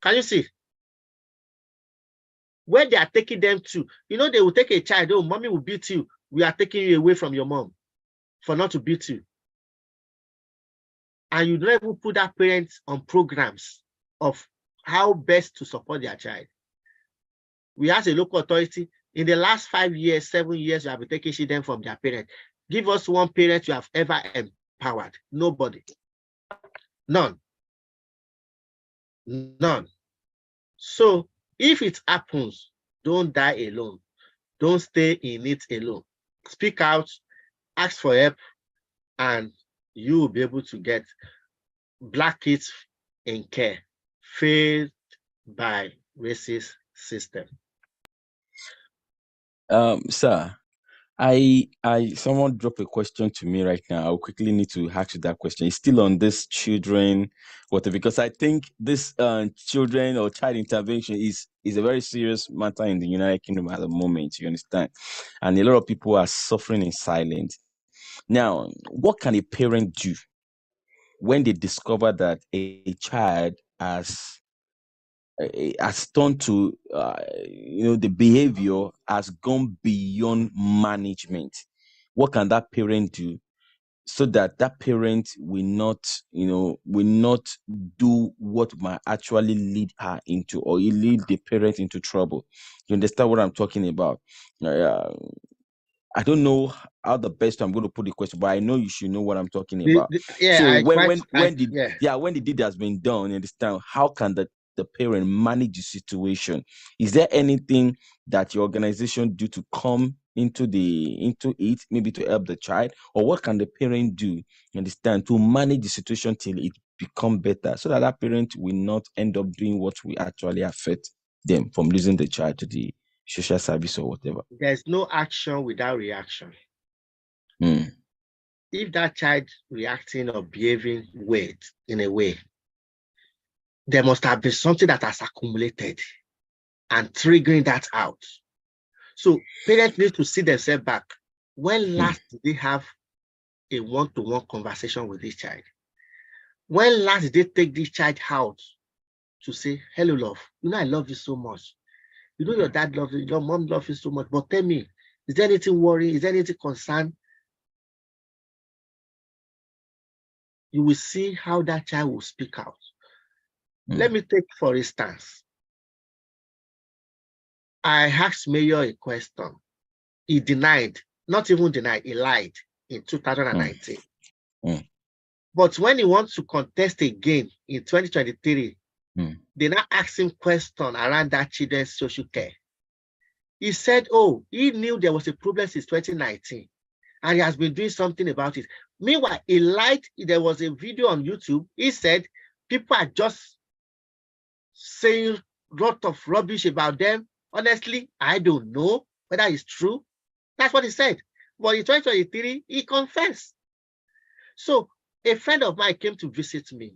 Can you see? Where they are taking them to, you know, they will take a child, oh, mommy will beat you. We are taking you away from your mom for not to beat you. And you don't even put that parent on programs of how best to support their child. We as a local authority, in the last 5 years, 7 years, you have been taking children from their parents. Give us one parent you have ever empowered. Nobody. None. None. So if it happens, don't die alone. Don't stay in it alone. Speak out, ask for help, and you will be able to get Black kids in care. failed by racist system? Sir, someone dropped a question to me right now. I'll quickly need to ask you that question. It's still on this children, whatever, because I think this children or child intervention is a very serious matter in the United Kingdom at the moment. You understand, and a lot of people are suffering in silence. Now, what can a parent do when they discover that a child has turned to the behavior has gone beyond management? What can that parent do so that that parent will not do what might actually lead her into, or lead the parent into trouble? You understand what I'm talking about? uh, I don't know how the best I'm going to put the question, but I know you should know what I'm talking about. Yeah, So I when quite, when when the yeah. when the deed has been done, you understand, how can the parent manage the situation? Is there anything that your organization do to come into it, maybe to help the child, or what can the parent do, you understand, to manage the situation till it become better, so that that parent will not end up doing what will actually affect them from losing the child to the social service or whatever? There's no action without reaction. Mm. If that child reacting or behaving weird in a way, there must have been something that has accumulated and triggering that out. So parents need to see themselves back. When last did they have a one-to-one conversation with this child? When last did they take this child out to say, hello, love, I love you so much. Your dad loves you, your mom loves you so much, but tell me, is there anything worry? Is there anything concern? You will see how that child will speak out. Let me take, for instance, I asked Mayor a question. He denied, not even denied, he lied in 2019. But when he wants to contest again in 2023, they now ask him question around that children's social care. He said, oh, he knew there was a problem since 2019, and he has been doing something about it. Meanwhile, he lied. There was a video on YouTube. He said people are just saying a lot of rubbish about them. Honestly, I don't know whether it's true. That's what he said. But in 2023, he confessed. So a friend of mine came to visit me,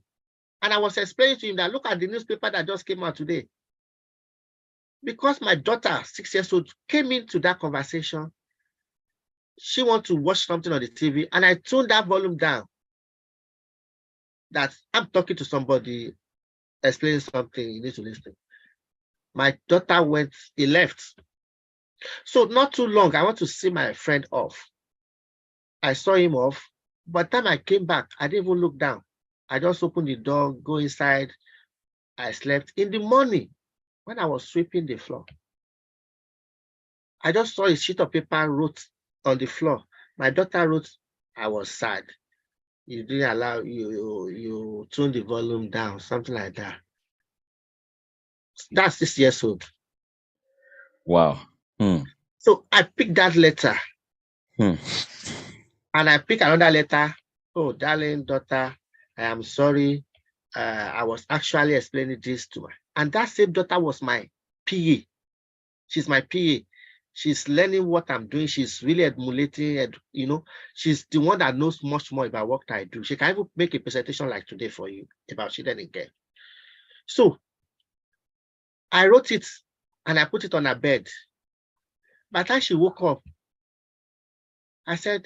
and I was explaining to him that look at the newspaper that just came out today. Because my daughter, 6 years old, came into that conversation, she wants to watch something on the TV, and I tuned that volume down. That I'm talking to somebody, explaining something, you need to listen. My daughter he left. So not too long, I want to see my friend off. I saw him off. By the time I came back, I didn't even look down. I just opened the door, go inside. I slept. In the morning, when I was sweeping the floor, I just saw a sheet of paper wrote on the floor. My daughter wrote, I was sad. You didn't allow, you tuned the volume down, something like that. That's 6 years old. Wow. So I picked that letter. And I picked another letter. Oh, darling daughter, I am sorry. I was actually explaining this to her. And that same daughter was my PA. She's my PA. She's learning what I'm doing. She's really emulating, she's the one that knows much more about what I do. She can even make a presentation like today for you about children again. So I wrote it and I put it on her bed. By the time she woke up, I said,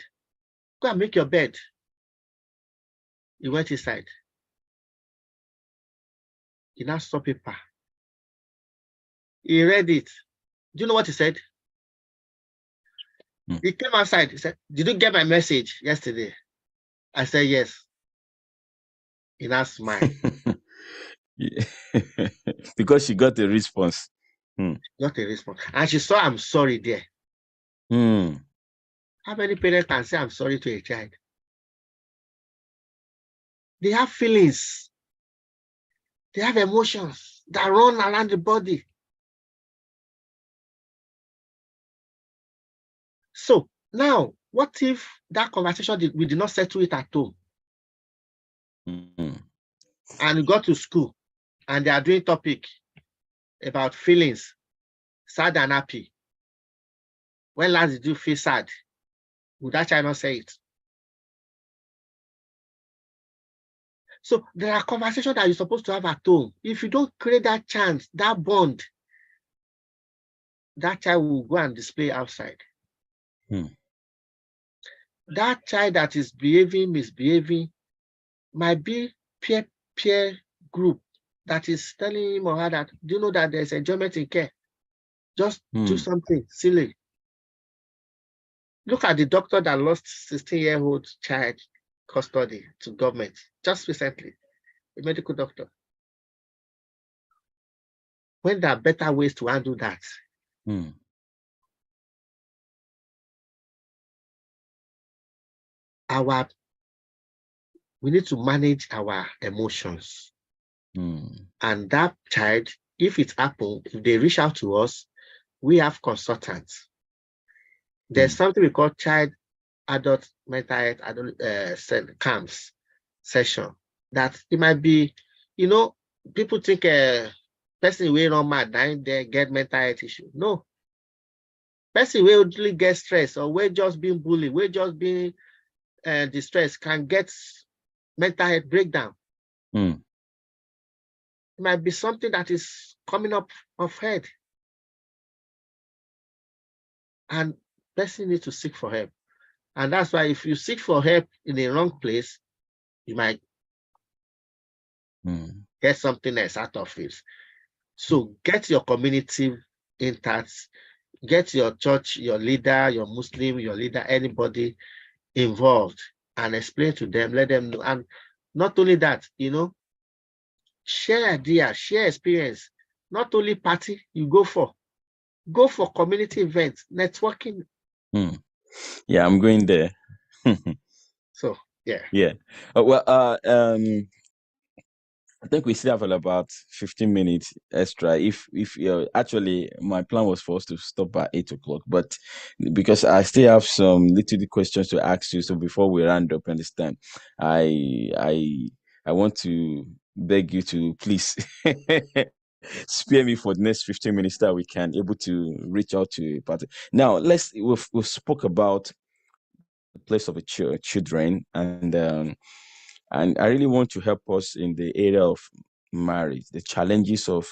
go and make your bed. He went inside. He now saw paper. He read it. Do you know what he said? He came outside. He said, did you get my message yesterday? I said, yes. He now smiled. Yeah. Because she got a response. Got a response. And she saw I'm sorry there. How many parents can say I'm sorry to a child? They have feelings. They have emotions that run around the body. So now, what if that conversation, we did not settle it at home? And we got to school. and they are doing topic about feelings, sad and happy. When last did you feel sad? Would that child not say it? So there are conversations that you're supposed to have at home. If you don't create that chance, that bond, that child will go and display outside. That child that is misbehaving, might be peer group that is telling him or her that, do you know that there's enjoyment in care? Just do something silly. Look at the doctor that lost 16-year-old child custody to government just recently, a medical doctor. When there are better ways to handle that, we need to manage our emotions. And that child, if it happens, if they reach out to us, we have consultants. There's something we call child adult mental health camps session. That it might be, people think person will not mad, then they get mental health issue. No. Person will really get stressed or will just being bullied, will just being distressed, can get mental health breakdown. It might be something that is coming up of head. And person needs to seek for help. And that's why if you seek for help in the wrong place, you might get something else out of it. So get your community intact, get your church, your leader, your Muslim, your leader, anybody involved, and explain to them, let them know. And not only that, share ideas, share experience. Not only party you go for community events, networking. Yeah, I'm going there. So yeah. I think we still have about 15 minutes extra. If actually my plan was for us to stop at 8 o'clock, but because I still have some little questions to ask you, so before we round up, understand, I want to beg you to please spare me for the next 15 minutes that we can able to reach out to a party. Now we've spoke about the place of the children, and I really want to help us in the area of marriage, the challenges of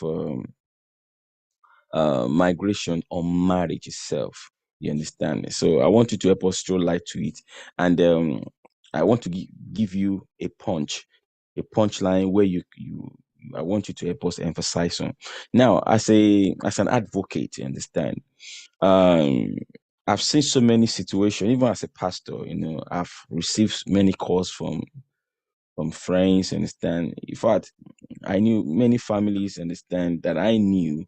migration on marriage itself. You understand? So I want you to help us throw light to it, and I want to give you a punchline where I want you to help us emphasize on. Now, as an advocate, you understand? Um, I've seen so many situations, even as a pastor. I've received many calls from friends, understand. In fact, I knew many families, understand, that I knew,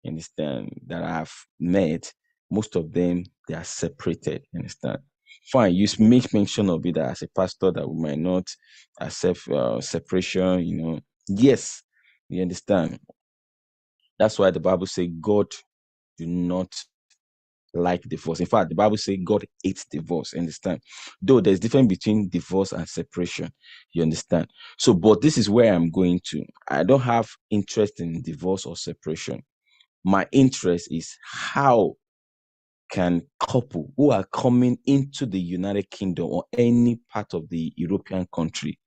understand, that I've met. Most of them, they are separated, understand. Fine, you make mention of it that as a pastor that we might not accept separation, Yes, you understand. That's why the Bible says God do not like divorce. In fact, the Bible says God hates divorce. Understand? Though there's difference between divorce and separation. You understand? So, but this is where I'm going to. I don't have interest in divorce or separation. My interest is how can couple who are coming into the United Kingdom or any part of the European country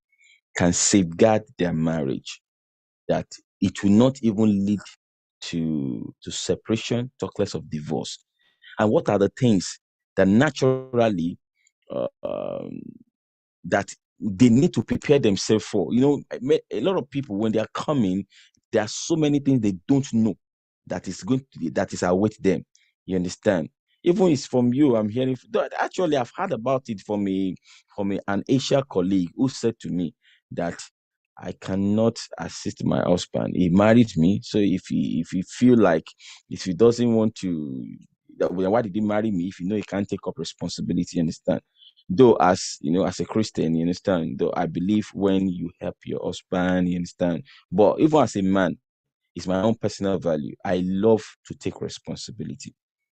can safeguard their marriage, that it will not even lead to separation, talk less of divorce. And what are the things that naturally uh, um, that they need to prepare themselves for? A lot of people, when they are coming, there are so many things they don't know that is await them. You understand? Even it's from you, I'm hearing. Actually, I've heard about it from an Asia colleague who said to me that I cannot assist my husband. He married me, so if he feel like, if he doesn't want to, why did he marry me if he can't take up responsibility? You understand? Though, as a Christian, you understand. Though I believe when you help your husband, you understand. But even as a man, it's my own personal value. I love to take responsibility,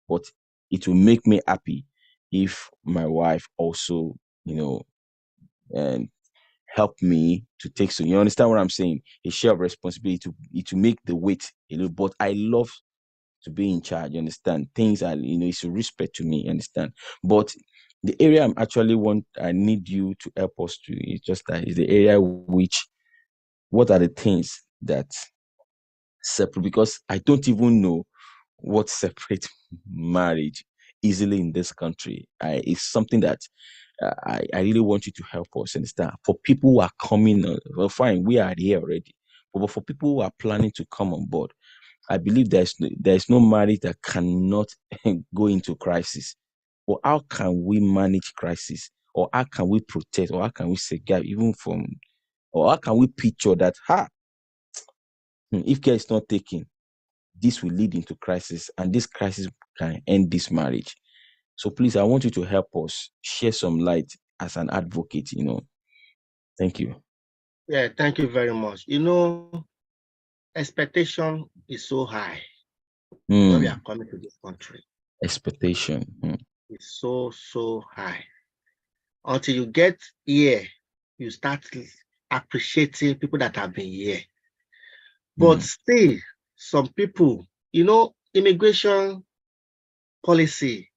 but it will make me happy if my wife also, and help me to take, so you understand what I'm saying, a share of responsibility to make the weight a little. But I love to be in charge, you understand. Things are, it's a respect to me, you understand. But the area I need you to help us to, is just that is the area which, what are the things that separate, because I don't even know what separates marriage easily in this country. It's something that I really want you to help us understand. For people who are coming, well, fine, we are here already. But for people who are planning to come on board, I believe there's no marriage that cannot go into crisis. But how can we manage crisis? Or how can we protect? Or how can we safeguard even from? Or how can we picture that? If care is not taken, this will lead into crisis, and this crisis can end this marriage. So please, I want you to help us share some light as an advocate. Thank you. Yeah, thank you very much. Expectation is so high when we are coming to this country. Expectation. It's so high. Until you get here, you start appreciating people that have been here. But still, some people, immigration policy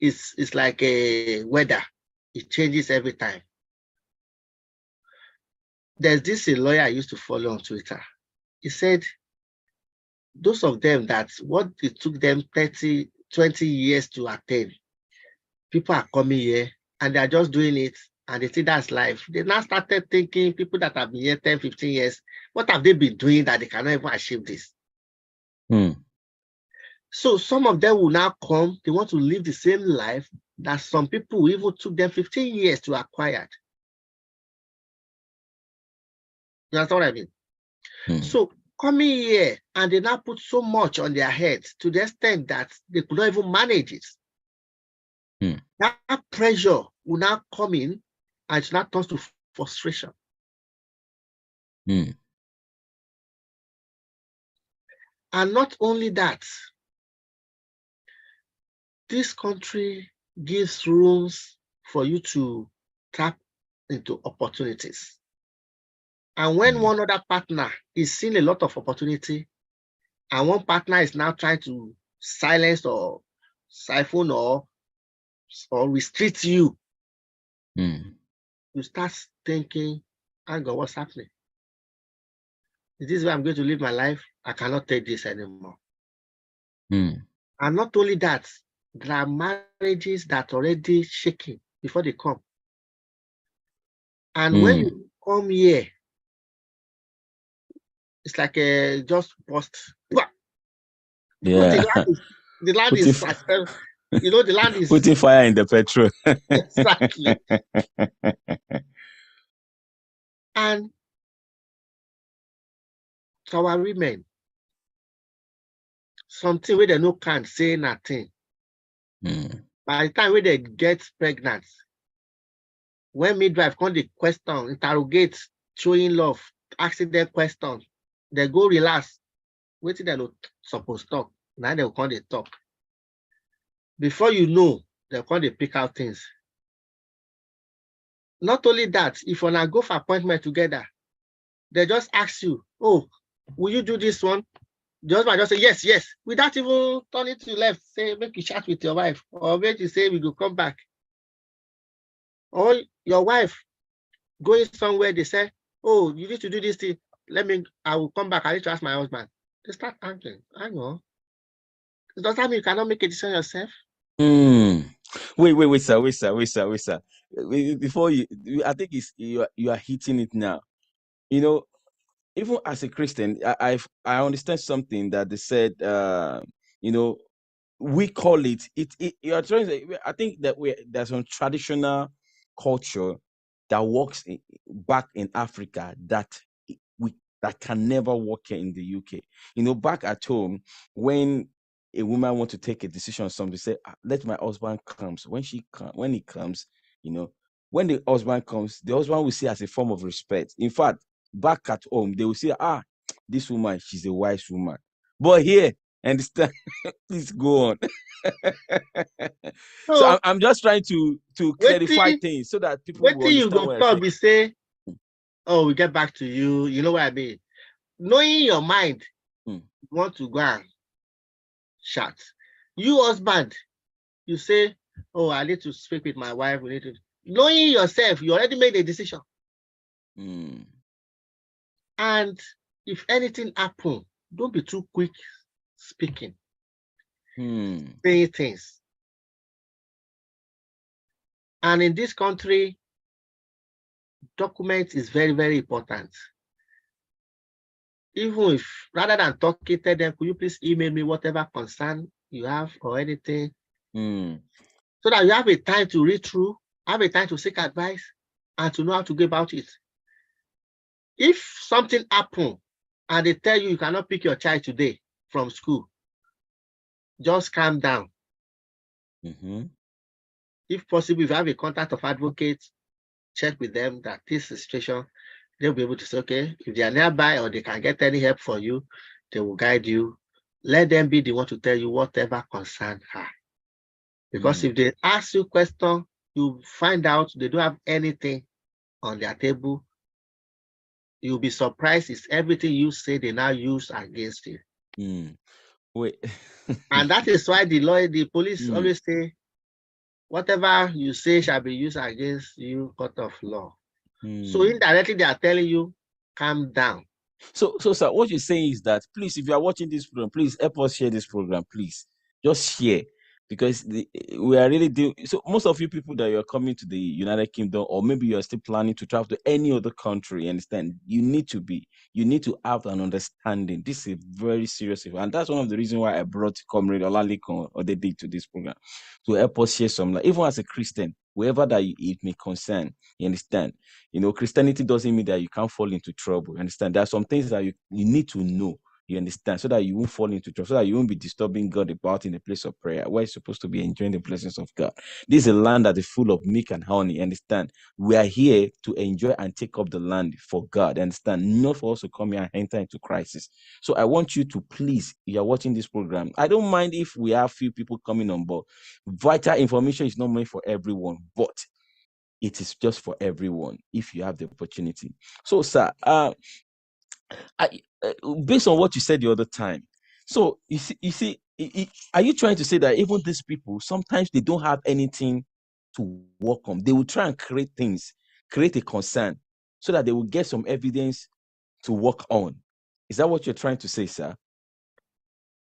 is like a weather. It changes every time. There's this a lawyer I used to follow on Twitter. He said, those of them that what it took them 30, 20 years to attain, people are coming here and they are just doing it and they think that's life. They now started thinking, people that have been here 10, 15 years, what have they been doing that they cannot even achieve this? So some of them will now come, they want to live the same life that some people even took them 15 years to acquire. You understand what I mean? So coming here and they now put so much on their heads to the extent that they could not even manage it. That pressure will now come in and it now turns to frustration. And not only that, this country gives rooms for you to tap into opportunities. And when one other partner is seeing a lot of opportunity, and one partner is now trying to silence or siphon or restrict you, you start thinking, hang on, what's happening? Is this where I'm going to live my life? I cannot take this anymore. And not only that, there are marriages that are already shaking before they come. And when you come here, it's like a just bust. Yeah. The land is the land is putting fire in the petrol. Exactly. And to our women, something where they no can't say nothing. By the time when they get pregnant, when midwife come the question, interrogate, showing love, asking them questions, they go relax. Wait till they not supposed to talk. Now they'll come they talk. Before you know, they'll come they pick out things. Not only that, if you wanna go for appointment together, they just ask you, oh, will you do this one? The husband just say, yes, yes, without even turning to the left, say, make you chat with your wife, or make you say, we go come back. Or your wife going somewhere, they say, oh, you need to do this thing. I will come back. I need to ask my husband. They start answering. I know. Does that mean you cannot make a decision yourself? Wait, sir. Before I think you are hitting it now. Even as a Christian, I understand something that they said. We call it. You are trying to say, I think that there's some traditional culture that works back in Africa that that can never work here in the UK. Back at home, when a woman wants to take a decision on something, say, let my husband comes. When he comes, when the husband comes, the husband will see as a form of respect. In fact, back at home, they will say, this woman, she's a wise woman. But here, understand, please go on. So I'm just trying to clarify things so that people will understand what I say. Oh, we get back to you. You know what I mean? Knowing your mind, Mm. you want to go and chat. You husband, you say, oh, I need to speak with my wife. We need to. Knowing yourself, you already made a decision. Mm. And if anything happen, don't be too quick speaking, Mm. saying things. And in this country, document is very, very important. Even if, rather than talking, tell them, could you please email me whatever concern you have or anything, Mm. so that you have a time to read through, have a time to seek advice, and to know how to go about it. If something happen and they tell you you cannot pick your child today from school, just calm down. Mm-hmm. If possible, if you have a contact of advocates, check with them that this situation, they'll be able to say, okay, if they are nearby or they can get any help for you, they will guide you. Let them be the one to tell you whatever concern her. Because Mm. if they ask you question, you find out they don't have anything on their table, you'll be surprised it's everything you say they now use against you. Mm. Wait. And that is why the police Mm. always say, whatever you say shall be used against you, court of law. So Mm. indirectly, they are telling you, calm down. So, sir, what you're saying is that, please, if you are watching this program, please help us share this program, please. Just share, because we are really doing. So, most of you people that you're coming to the United Kingdom, or maybe you're still planning to travel to any other country, understand? You need to have an understanding. This is a very serious issue, and that's one of the reasons why I brought Comrade OLALEKAN or they did to this program to help us share some. Like, even as a Christian, wherever that it may concern, you understand? Christianity doesn't mean that you can't fall into trouble. You understand? There are some things that you need to know. You understand? So that you won't fall into trouble, so that you won't be disturbing God about in the place of prayer, where you're supposed to be enjoying the blessings of God. This is a land that is full of milk and honey. Understand? We are here to enjoy and take up the land for God. Understand? Not for us to come here and enter into crisis. So I want you to please, if you're watching this program, I don't mind if we have few people coming on board. Vital information is not meant for everyone, but it is just for everyone if you have the opportunity. So, sir, based on what you said the other time, so are you trying to say that even these people sometimes they don't have anything to work on? They will try and create things, create a concern, so that they will get some evidence to work on. Is that what you're trying to say, sir?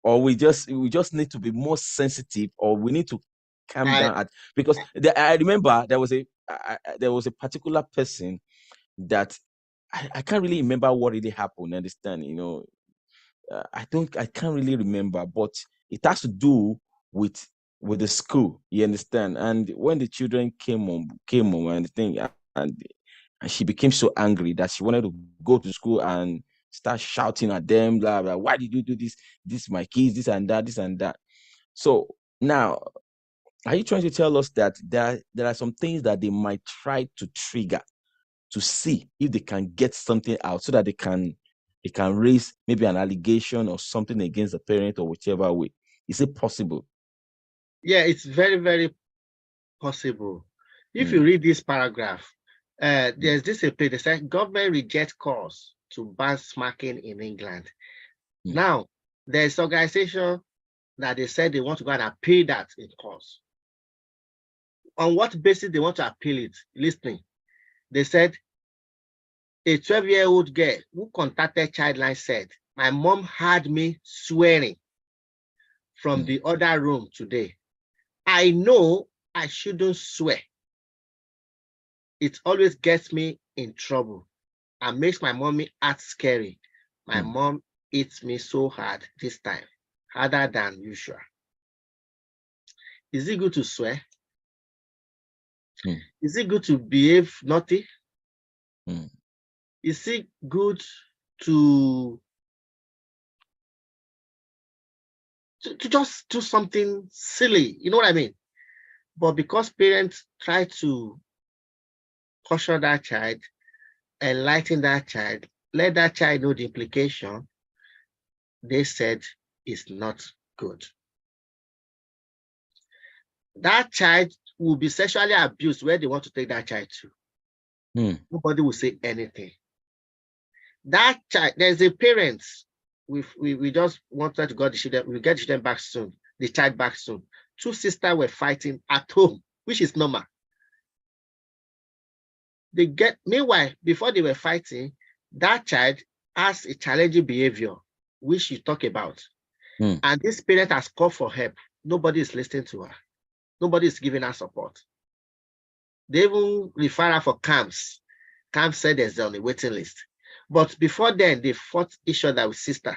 Or we just need to be more sensitive, or we need to calm I down because I remember there was a particular person that I can't really remember what really happened. Understand? I can't really remember, but it has to do with the school. You understand? And when the children came home, and the thing, and she became so angry that she wanted to go to school and start shouting at them, blah blah. Why did you do this? This my kids, this and that, this and that. So now, are you trying to tell us that there are some things that they might try to trigger to see if they can get something out, so that they can raise maybe an allegation or something against the parent, or whichever way? Is it possible? Yeah, it's very, very possible. If you Mm. read this paragraph, there's this a page that says government rejects calls to ban smacking in England. Mm. Now, there's organization that they said they want to go and appeal that in court. On what basis they want to appeal it? Listening. They said a 12-year-old girl who contacted Childline said, my mom had me swearing from Mm. the other room today. I know I shouldn't swear. It always gets me in trouble and makes my mommy act scary. My Mm. mom hits me so hard this time, harder than usual. Is it good to swear? Mm. Is it good to behave naughty? Mm. Is it good to, to just do something silly? You know what I mean? But because parents try to caution that child, enlighten that child, let that child know the implication, they said is not good. That child will be sexually abused where they want to take that child to. Mm. Nobody will say anything. That child, there's a parent. We just wanted to get the children, we get the children back soon, the child back soon. Two sisters were fighting at home, which is normal. Meanwhile, before they were fighting, that child has a challenging behavior, which you talk about. And this parent has called for help. Nobody is listening to her. Nobody is giving her support. They even refer her for camps. Camps said there's on the waiting list. But before then, they fought each other with sister.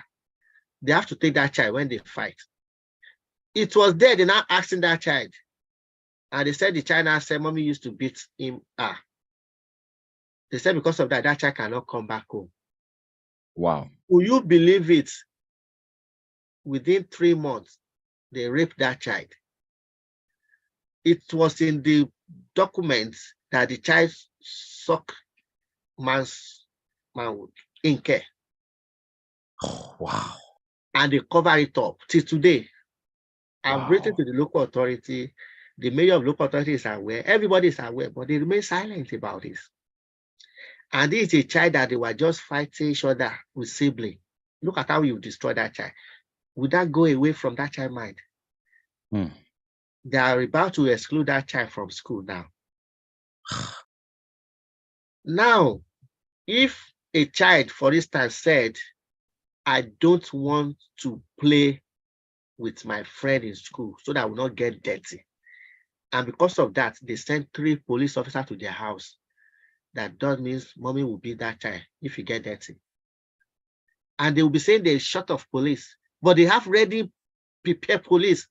They have to take that child when they fight. It was there, they're now asking that child. And they said the child now said, mommy used to beat him. They said because of that, that child cannot come back home. Wow. Will you believe it? Within 3 months, they raped that child. It was in the documents that the child sucked manhood in care. Oh, wow. And they cover it up till today. I've written to the local authority. The mayor of local authority is aware. Everybody is aware, but they remain silent about this. And this is a child that they were just fighting each other with sibling. Look at how you destroy that child. Would that go away from that child's mind? They are about to exclude that child from school now. Now, if a child, for instance, said, I don't want to play with my friend in school so that I will not get dirty. And because of that, they sent 3 police officers to their house. That does mean mommy will beat that child if you get dirty. And they will be saying they're short of police, but they have ready prepared police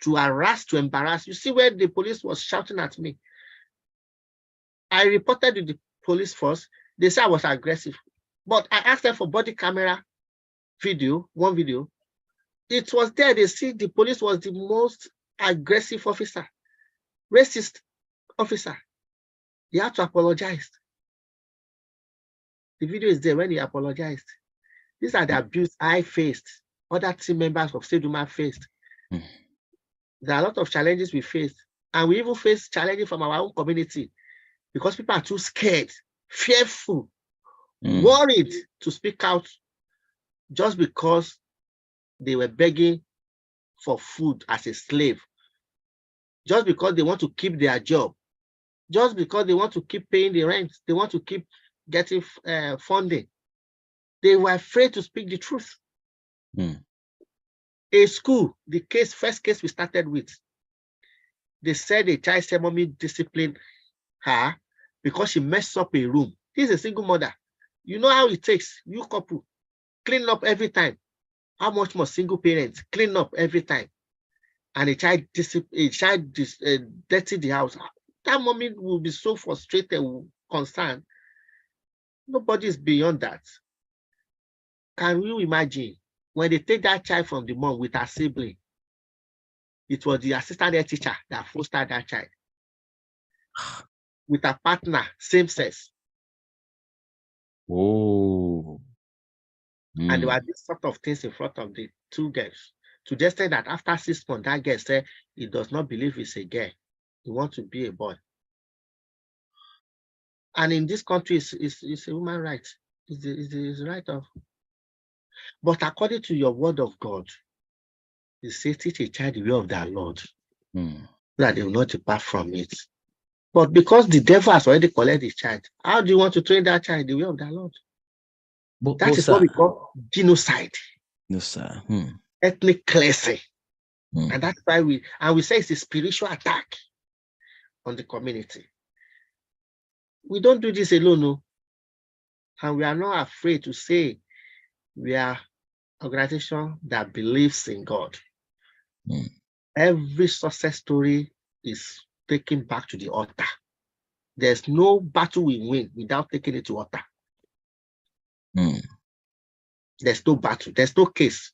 to harass, to embarrass. You see where the police was shouting at me. I reported to the police force. They said I was aggressive, but I asked them for body camera video, one video. It was there. They see the police was the most aggressive officer, racist officer. He had to apologize. The video is there when he apologized. These are the abuse I faced, other team members of Seduma faced. There are a lot of challenges we faced, and we even face challenges from our own community because people are too scared, fearful, worried to speak out just because they were begging for food as a slave, just because they want to keep their job, just because they want to keep paying the rent, they want to keep getting funding. They were afraid to speak the truth. A school, the first case we started with, they said a child said mommy disciplined her because she messed up a room. She's a single mother. You know how it takes, you couple, clean up every time. How much more single parents clean up every time? And a child dirty the house. That mommy will be so frustrated, concerned. Nobody is beyond that. Can you imagine when they take that child from the mom with her sibling? It was the assistant head teacher that fostered that child with a partner, same sex. Oh. And there were these sort of things in front of the 2 girls. To just say that after 6 months, that girl said he does not believe it's a girl. He wants to be a boy. And in this country, it's a human right. It's the right of. But according to your word of God, you say, teach a child the way of their Lord, that they will not depart from it. But because the devil has already collected the child, how do you want to train that child the way of their Lord? That is what we call genocide. No, sir. Ethnic cleansing. And that's why we say it's a spiritual attack on the community. We don't do this alone, no. And we are not afraid to say we are an organization that believes in God. Every success story is taken back to the altar. There's no battle we win without taking it to altar. There's no battle, there's no case.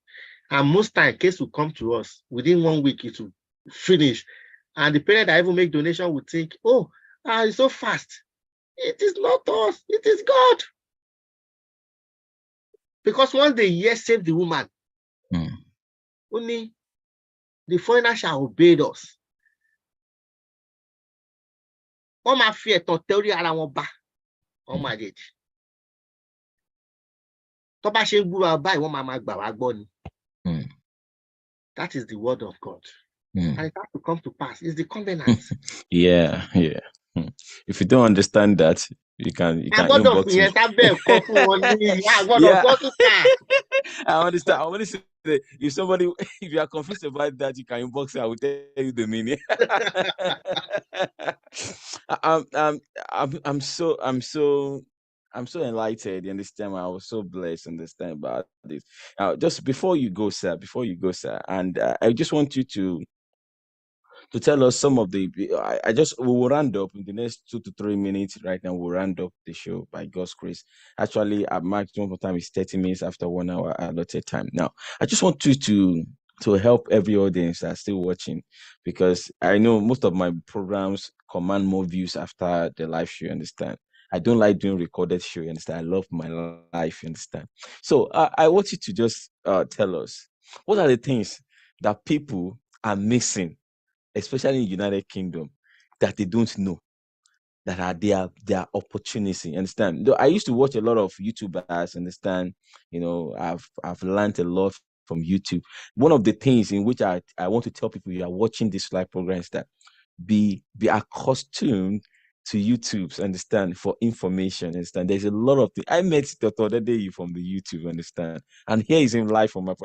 And most time, case will come to us within 1 week, it will finish. And the parent that even make donation would think, oh, it's so fast. It is not us, it is God. Because once they hear save the woman, only the foreigner shall obey us. All my fear to tell you around one back. Oh my God. tó bá ṣe ń gbúra báyìí wọ́n máa gbà wá gbọ́ ni. Mm. That is the word of God. Mm. And it has to come to pass. It's the covenant. Yeah. Mm. If you don't understand that, you can A gbọ́dọ̀ inbox me. fìyẹn sábẹ́ ẹ̀kọ́ fún wọn ní a gbọ́dọ̀ Yeah, sọ síta. I understand. I want to say that if you are confused about that, you can inbox me. I will tell you the meaning. I'm, I'm, I'm so enlightened. You understand? I was so blessed. Understand about this. Just before you go, sir. And I just want you to tell us some of the. I just we will round up in the next 2 to 3 minutes. Right now, we'll round up the show by God's grace. Actually, our maximum time is 30 minutes after 1 hour allotted time. Now, I just want you to help every audience that's still watching, because I know most of my programs command more views after the live show. You understand? I don't like doing recorded show. You understand? I love my life. You understand? So I want you to just tell us what are the things that people are missing, especially in United Kingdom, that they don't know, that are their opportunities. Understand? Though I used to watch a lot of YouTubers. Understand? I've learned a lot from YouTube. One of the things in which I want to tell people you are watching this live program is that be accustomed to YouTube's, understand, for information. Understand? There's a lot of things. I met Dr. Odedeyi from the YouTube, understand, and here is him live from my.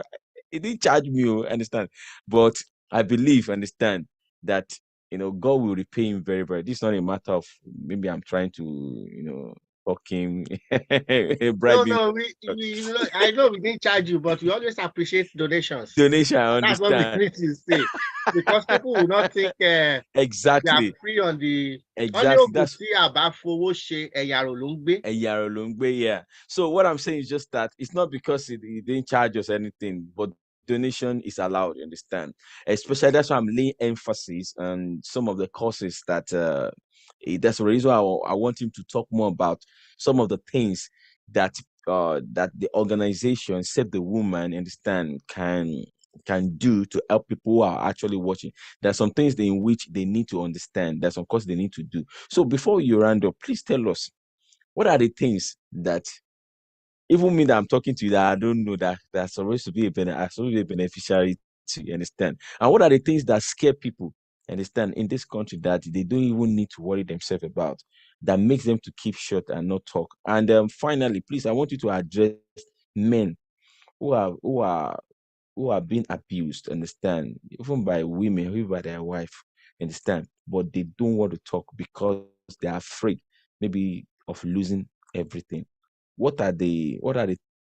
He didn't charge me, understand, but I believe, understand, that God will repay him very, very. This is not a matter of maybe I'm trying to, fuck him, bribe him. No, I know we didn't charge you, but we always appreciate donations. Donation, I That's what we understand. need to say. Because people will not think they Exactly. are free on the. Exactly. That's yeah. So what I'm saying is just that it's not because he didn't charge us anything, but donation is allowed, you understand? Especially that's why I'm laying emphasis on some of the courses that that's the reason why I want him to talk more about some of the things that that the organization Save the Woman, understand, can do to help people who are actually watching. There's some things in which they need to understand. There's some course they need to do. So before you round up, please tell us what are the things that even me that I'm talking to you that I don't know that that's supposed to be a beneficiary to, you understand? And what are the things that scare people, understand, in this country that they don't even need to worry themselves about, that makes them to keep short and not talk? And finally, please, I want you to address men who are being abused, understand, even by women, even by their wife, understand, but they don't want to talk because they are afraid maybe of losing everything. What are the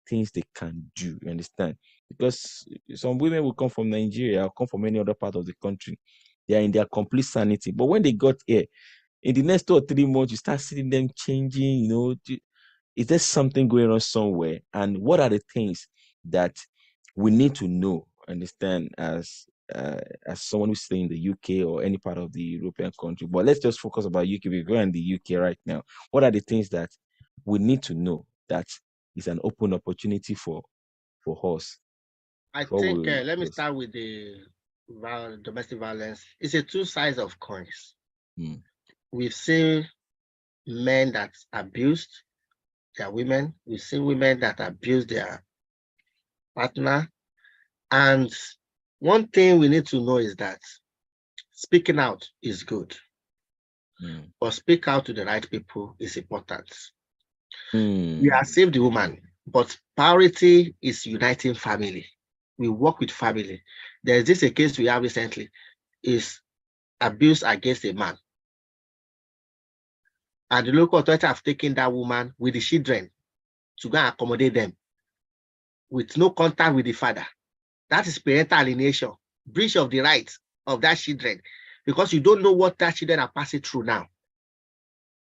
things they can do? You understand? Because some women will come from Nigeria or come from any other part of the country. They are in their complete sanity. But when they got here, in the next 2 or 3 months, you start seeing them changing, is there something going on somewhere? And what are the things that we need to know, understand, as someone who's staying in the UK or any part of the European country? But let's just focus about UK. We're in the UK right now. What are the things that we need to know that is an open opportunity for us? I think let me start with the domestic violence. It's a two sides of coins. We've seen men that abused their women. We've seen women that abuse their partner. And one thing we need to know is that speaking out is good. But speak out to the right people is important. We are Save the Woman, but priority is uniting family. We work with family. There's this a case we have recently, is abuse against a man. And the local authority have taken that woman with the children to go and accommodate them with no contact with the father. That is parental alienation, breach of the rights of that children, because you don't know what that children are passing through now.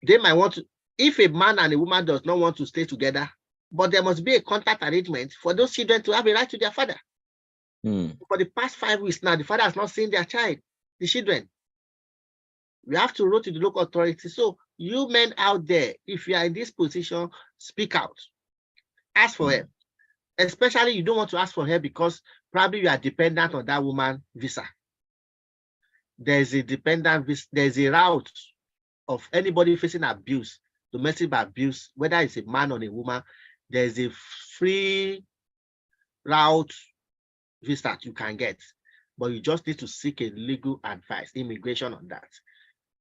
They might want to, if a man and a woman does not want to stay together, but there must be a contact arrangement for those children to have a right to their father. For the past 5 weeks now, the father has not seen their child, the children. We have to write to the local authority. So you men out there, if you are in this position, speak out. Ask for help. Especially you don't want to ask for help because probably you are dependent on that woman visa. There's a dependent visa, there's a route of anybody facing abuse, domestic abuse, whether it's a man or a woman. there's a free route visa you can get, but you just need to seek a legal advice, immigration on that.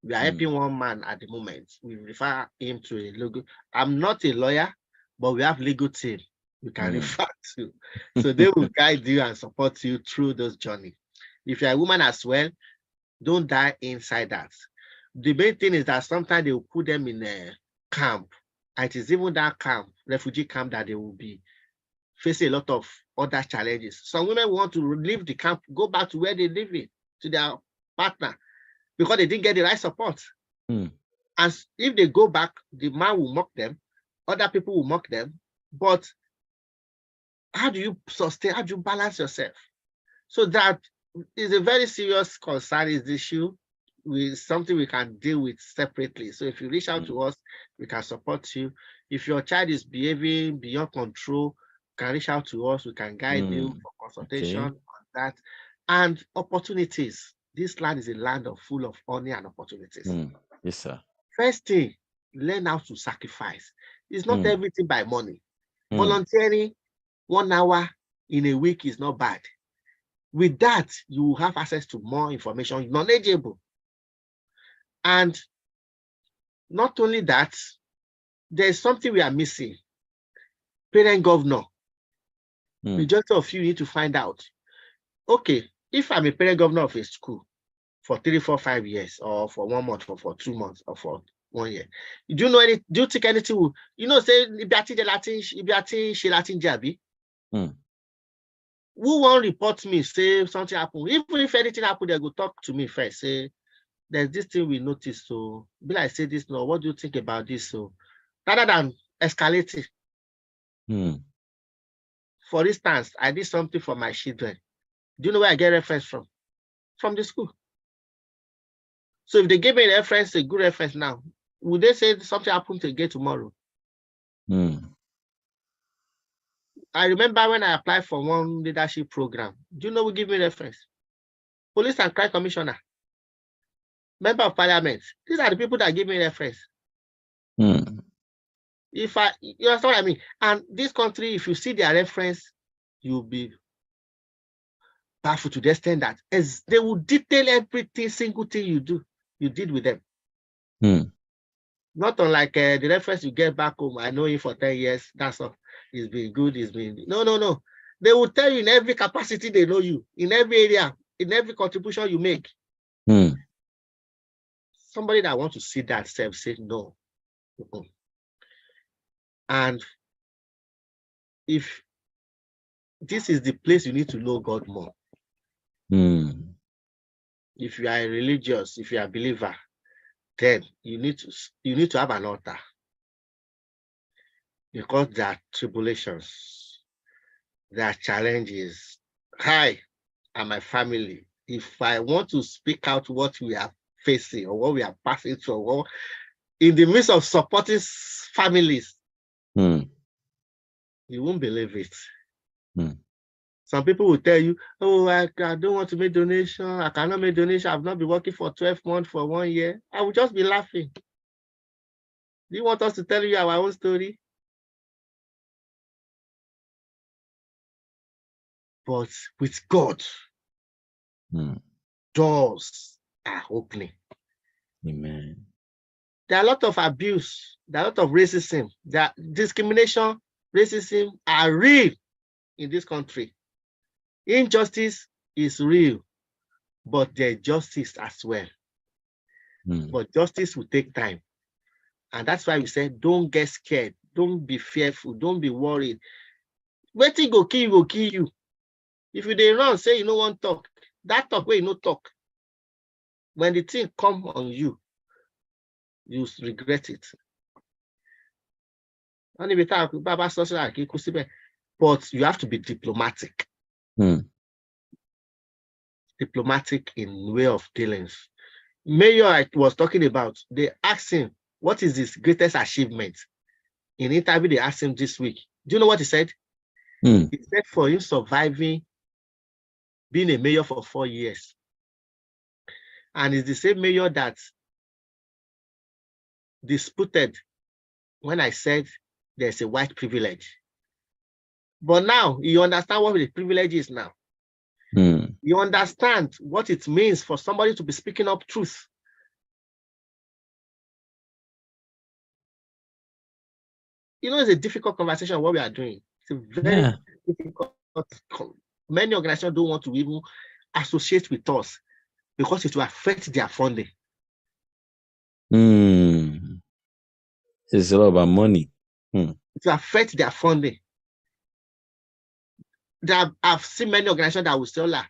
We are helping one man at the moment. We refer him to a legal. I'm not a lawyer, but we have legal team we can refer to. So they will guide you and support you through those journey. If you're a woman as well, don't die inside that. The main thing is that sometimes they will put them in a camp. And it is even that camp, refugee camp, that they will be facing a lot of other challenges. Some women want to leave the camp, go back to where they live in, to their partner, because they didn't get the right support. And if they go back, the man will mock them, other people will mock them. But how do you sustain, how do you balance yourself? So that is a very serious concern, is the issue, with something we can deal with separately. So if you reach out to us, we can support you. If your child is behaving beyond control, you can reach out to us, we can guide you for consultation on that. And opportunities. This land is a land full of honey and opportunities. Yes, sir. First thing, learn how to sacrifice. It's not everything by money. Volunteering 1 hour in a week is not bad. With that, you will have access to more information, knowledgeable. And not only that, there's something we are missing. Parent governor. Majority of you need to find out. Okay, if I'm a parent governor of a school for 3, 4, 5 years, or for 1 month, or for 2 months, or for 1 year, do you know any? Do you think anything will? You know, say if Latin Jabi. Who won't report me, say something happened? Even if anything happened, they go talk to me first. Say, there's this thing we noticed. So, be like, say this now. What do you think about this? So, rather than escalating. For instance, I did something for my children. Do you know where I get reference from? From the school. So if they give me a reference, a good reference now, would they say something happened again tomorrow? I remember when I applied for one leadership program. Do you know who give me reference? Police and Crime Commissioner, Member of Parliament. These are the people that give me reference. If you understand what I mean? And this country, if you see their reference, you'll be baffled to the extent that as they will detail everything, single thing you did with them. Not unlike the reference you get back home. I know you for 10 years. That's all. It's been good. It's been no. They will tell you in every capacity they know you, in every area, in every contribution you make. Somebody that wants to see that self say no. And if this is the place you need to know God more. If you are religious, if you are a believer, then you need to have an altar, because there are tribulations, there are challenges. I and my family, if I want to speak out what we are facing or what we are passing through, or in the midst of supporting families, you won't believe it. Some people will tell you, oh, I don't want to make donation. I cannot make donation. I've not been working for 12 months, for 1 year. I will just be laughing. Do you want us to tell you our own story? But with God, doors are opening. Amen. There are a lot of abuse. There are a lot of racism. There discrimination, racism are real in this country. Injustice is real, but there's justice as well. But justice will take time. And that's why we say, don't get scared. Don't be fearful. Don't be worried. Waiting go kill you. If you dey run, say you no want talk. That talk where you no talk. When the thing come on you, you regret it. But you have to be diplomatic. Diplomatic in way of dealings. Mayor I was talking about, they asked him, what is his greatest achievement? In the interview they asked him this week. Do you know what he said? He said for him surviving, being a mayor for 4 years. And it's the same mayor that disputed when I said there's a white privilege. But now you understand what the privilege is now. You understand what it means for somebody to be speaking up truth. You know, it's a difficult conversation what we are doing. It's a very difficult. Many organizations don't want to even associate with us because it will affect their funding. It's all about money. It will affect their funding. I've seen many organizations that will say, "Ola,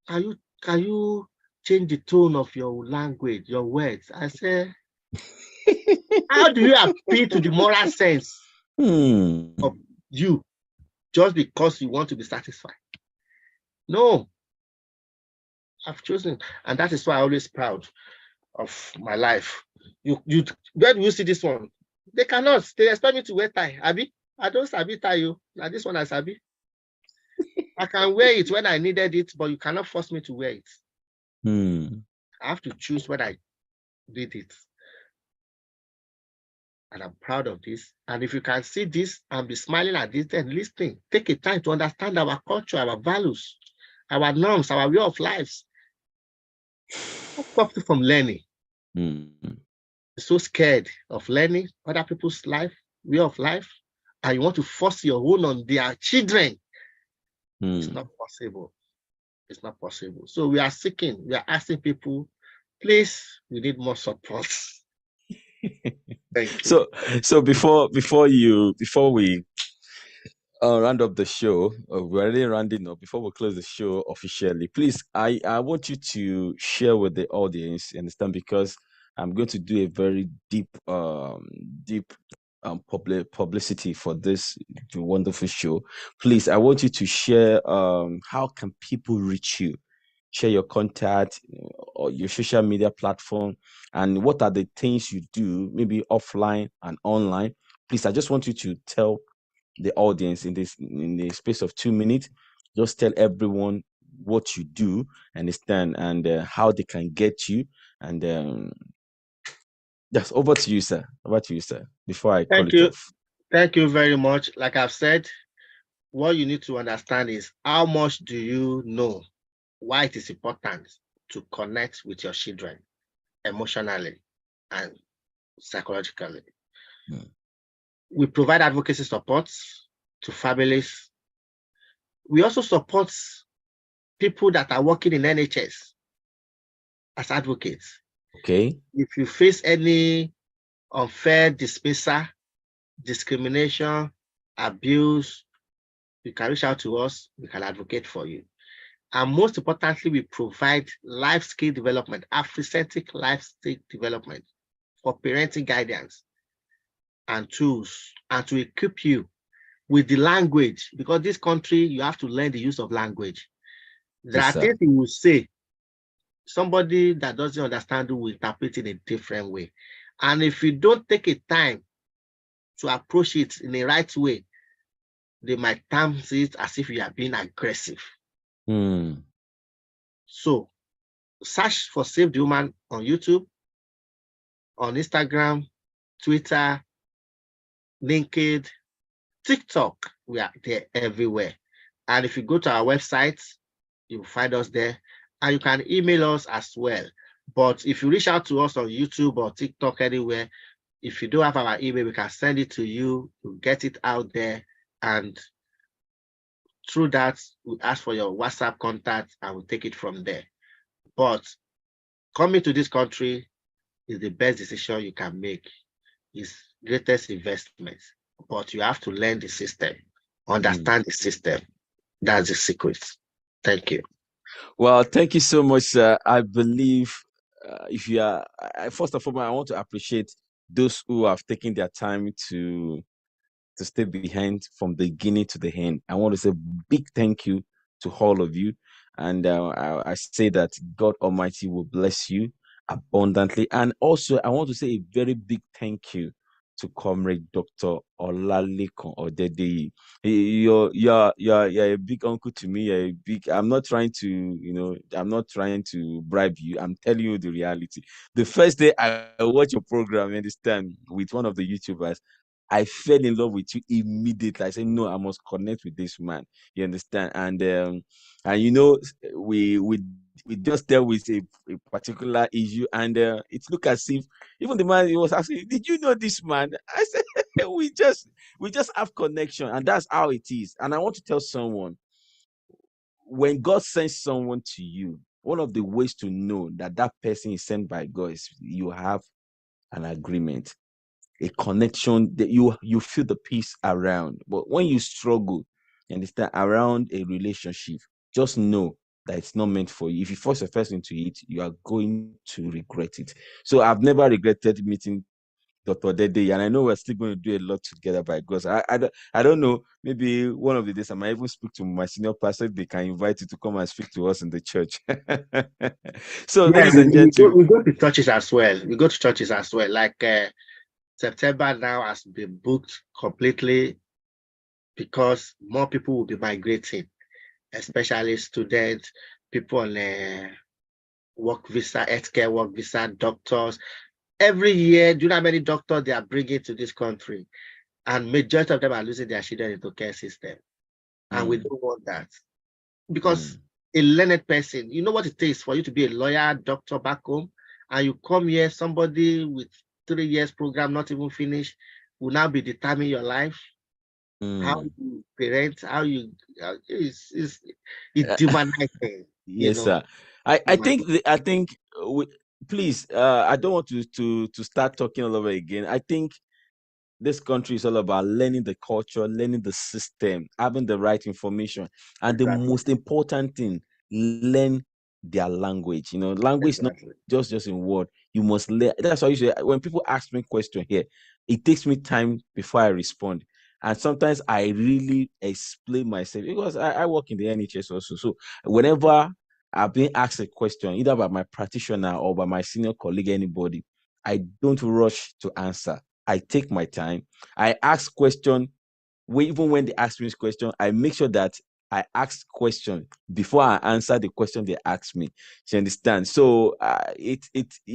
can you change the tone of your language, your words?" I say, how do you appeal to the moral sense of you just because you want to be satisfied? No, I've chosen, and that is why I'm always proud of my life. Where do you see this one? They cannot. They expect me to wear tie. Abi, I don't sabi tie you. Now this one I sabi. I can wear it when I needed it, but you cannot force me to wear it. I have to choose when I did it. And I'm proud of this. And if you can see this and be smiling at this, then listen, take a time to understand our culture, our values, our norms, our way of lives. Stop you from learning. So scared of learning other people's life, way of life, and you want to force your own on their children. It's not possible. It's not possible. So we are asking people, please, we need more support. Thank you. So before we round up the show, we're already rounding up. Before we close the show officially, please, I want you to share with the audience, understand, because I'm going to do a very deep publicity for this wonderful show. Please, I want you to share how can people reach you, share your contact or your social media platform, and what are the things you do, maybe offline and online. Please, I just want you to tell the audience in the space of 2 minutes. Just tell everyone what you do, understand, and how they can get you. And yes, over to you, sir. Over to you, sir. Before I call Thank it you. off. Thank you very much. Like I've said, what you need to understand is how much do you know why it is important to connect with your children emotionally and psychologically. We provide advocacy support to families. We also support people that are working in NHS as advocates. Okay. If you face any unfair dismissal, discrimination, abuse, you can reach out to us. We can advocate for you. And most importantly, we provide life skill development, Afrocentric life skill development for parenting guidance and tools, and to equip you with the language, because this country, you have to learn the use of language. There are things you will say, somebody that doesn't understand will interpret it in a different way. And if you don't take a time to approach it in the right way, they might term it as if you are being aggressive. So search for Save the Woman on YouTube, on Instagram, Twitter, LinkedIn, TikTok. We are there everywhere. And if you go to our website, you'll find us there. And you can email us as well. But if you reach out to us on YouTube or TikTok anywhere, if you don't have our email, we can send it to you. We'll get it out there. And through that, we ask for your WhatsApp contact and we'll take it from there. But coming to this country is the best decision you can make. It's greatest investment. But you have to learn the system, understand the system. That's the secret. Thank you. Well, thank you so much, sir. I believe if you are, first of all, I want to appreciate those who have taken their time to stay behind from the beginning to the end. I want to say big thank you to all of you. And I say that God Almighty will bless you abundantly. And also, I want to say a very big thank you to Comrade Dr. OLALEKAN ODEDEYI. You're a big uncle to me. You're a big. I'm not trying to bribe you. I'm telling you the reality. The first day I watched your program, you understand, with one of the YouTubers, I fell in love with you immediately. I said, no, I must connect with this man. You understand? And we just dealt with a particular issue, and it looked as if even the man, he was asking, did you know this man? I said, we just have connection, and that's how it is. And I want to tell someone, when God sends someone to you, one of the ways to know that that person is sent by God is you have an agreement, a connection, that you feel the peace around. But when you struggle, you understand, around a relationship, just know that it's not meant for you. If you force a person into it, you are going to regret it. So I've never regretted meeting Dr. Dede, and I know we're still going to do a lot together by God. I don't know. Maybe one of the days I might even speak to my senior pastor. They can invite you to come and speak to us in the church. So, Yeah, ladies and gentlemen, we go to churches as well. We go to churches as well. Like September now has been booked completely because more people will be migrating, especially students, people on work visa, healthcare work visa, doctors. Every year, do you know how many doctors they are bringing to this country? And majority of them are losing their children into care system. And we don't want that. Because a learned person, you know what it takes for you to be a lawyer, doctor back home, and you come here, somebody with 3 years program, not even finished, will now be determining your life, how you parent, how you, it's demonizing, yes, sir. I think we, please, I don't want to start talking all over again. I think this country is all about learning the culture, learning the system, having the right information, and the Exactly, most important thing, learn their language. Language is not exactly. just in word. You must learn. That's why usually when people ask me question here, it takes me time before I respond. And sometimes I really explain myself because I work in the NHS also. So whenever I've been asked a question, either by my practitioner or by my senior colleague, anybody, I don't rush to answer. I take my time. I ask question. Even when they ask me this question, I make sure that I ask question before I answer the question they ask me. You understand? So we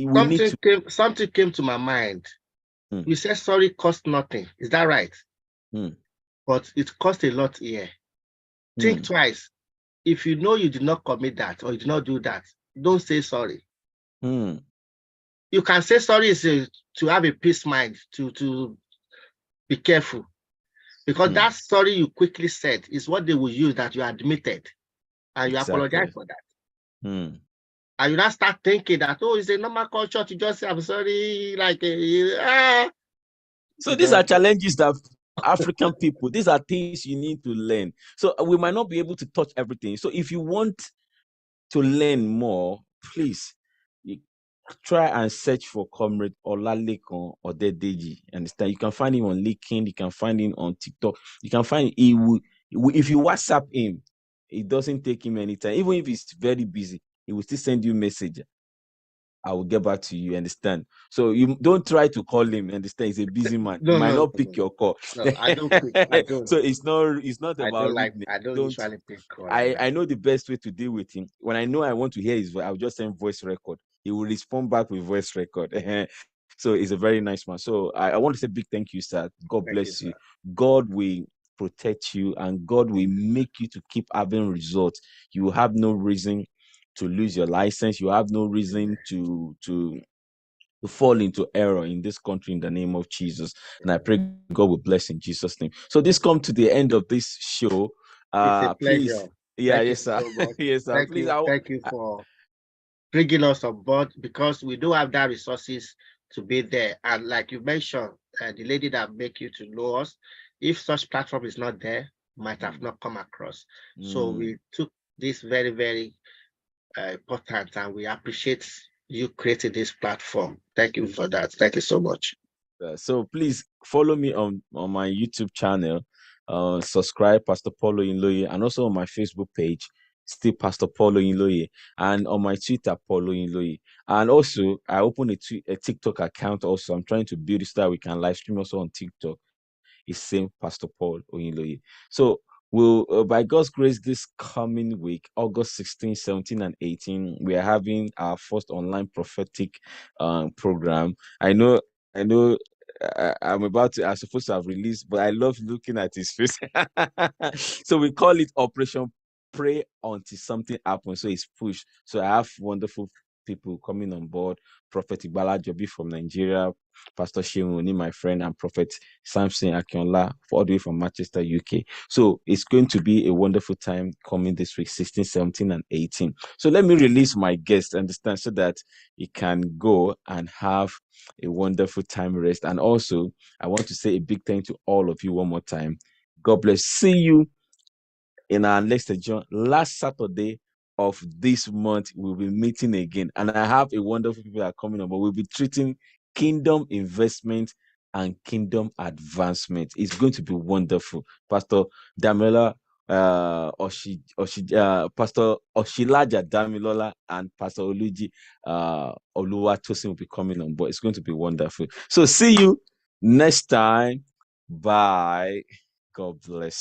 need to. Something came to my mind. Hmm, You said sorry cost nothing. Is that right? hmm, But it cost a lot here. Think hmm, twice. If you know you did not commit that or you did not do that, don't say sorry. hmm, You can say sorry to have a peace mind, to be careful. Because hmm. that sorry you quickly said is what they will use that you admitted and you apologize Exactly. for that. Hmm. And you now start thinking that, oh, it's a normal culture to just say, I'm sorry, like, So you these are don't. challenges that African people, these are things you need to learn. So we might not be able to touch everything. So if you want to learn more, please you try and search for Comrade OLALEKAN or ODEDEYI. Understand? You can find him on LinkedIn, you can find him on TikTok, you can find if you WhatsApp him, it doesn't take him any time. Even if he's very busy, he will still send you a message. I will get back to you, understand? So you don't try to call him, understand? He's a busy man. He No, might no, not no, pick no. your call. No, I don't pick. I don't. So it's not about rudeness. I don't Don't usually pick call like I that. know the best way to deal with him. When I know I want to hear his voice, I'll just send voice record. He will respond back with voice record. So he's a very nice man. So I want to say big thank you, sir. God Thank you, bless you. sir. God will protect you and God will make you to keep having results. You will have no reason to lose your license. You have no reason to fall into error in this country in the name of Jesus. And I pray God will bless in Jesus' name. So this come to the end of this show. It's a Please, pleasure. yeah, Thank you yes, sir. so much. Yes, sir. Please, Thank you for bringing us on board because we do have that resources to be there. And like you mentioned, the lady that make you to know us, if such platform is not there, might have not come across. So we took this very, very important and we appreciate you creating this platform. Thank you for that. Thank you so much. So please follow me on my YouTube channel. Subscribe, Pastor Paulo Oyinloye, and also on my Facebook page, still Pastor Paulo Oyinloye, and on my Twitter, Paulo Oyinloye. And also, I opened a TikTok account. Also, I'm trying to build it so that we can live stream also on TikTok. Is same Pastor Paul Oyinloye. So we'll, by God's grace, this coming week, August 16, 17, and 18, we are having our first online prophetic program. I know I'm supposed to have released, but I love looking at his face. So we call it Operation Pray Until Something Happens. So it's push. So I have wonderful people coming on board. Prophet Ibala Jobi from Nigeria, Pastor Sheuni, my friend, and Prophet Samson Akinola, all the way from Manchester, UK. So it's going to be a wonderful time coming this week, 16, 17, and 18. So let me release my guest, understand, so that he can go and have a wonderful time rest. And also, I want to say a big thank you to all of you one more time. God bless. See you in our next session. Last Saturday of this month, we'll be meeting again. And I have a wonderful people that are coming on, but we'll be treating kingdom investment and kingdom advancement. It's going to be wonderful. Pastor Damela Pastor Oshilaja Damilola and Pastor Oluji Oluwatosin will be coming on board. It's going to be wonderful. So see you next time. Bye. God bless.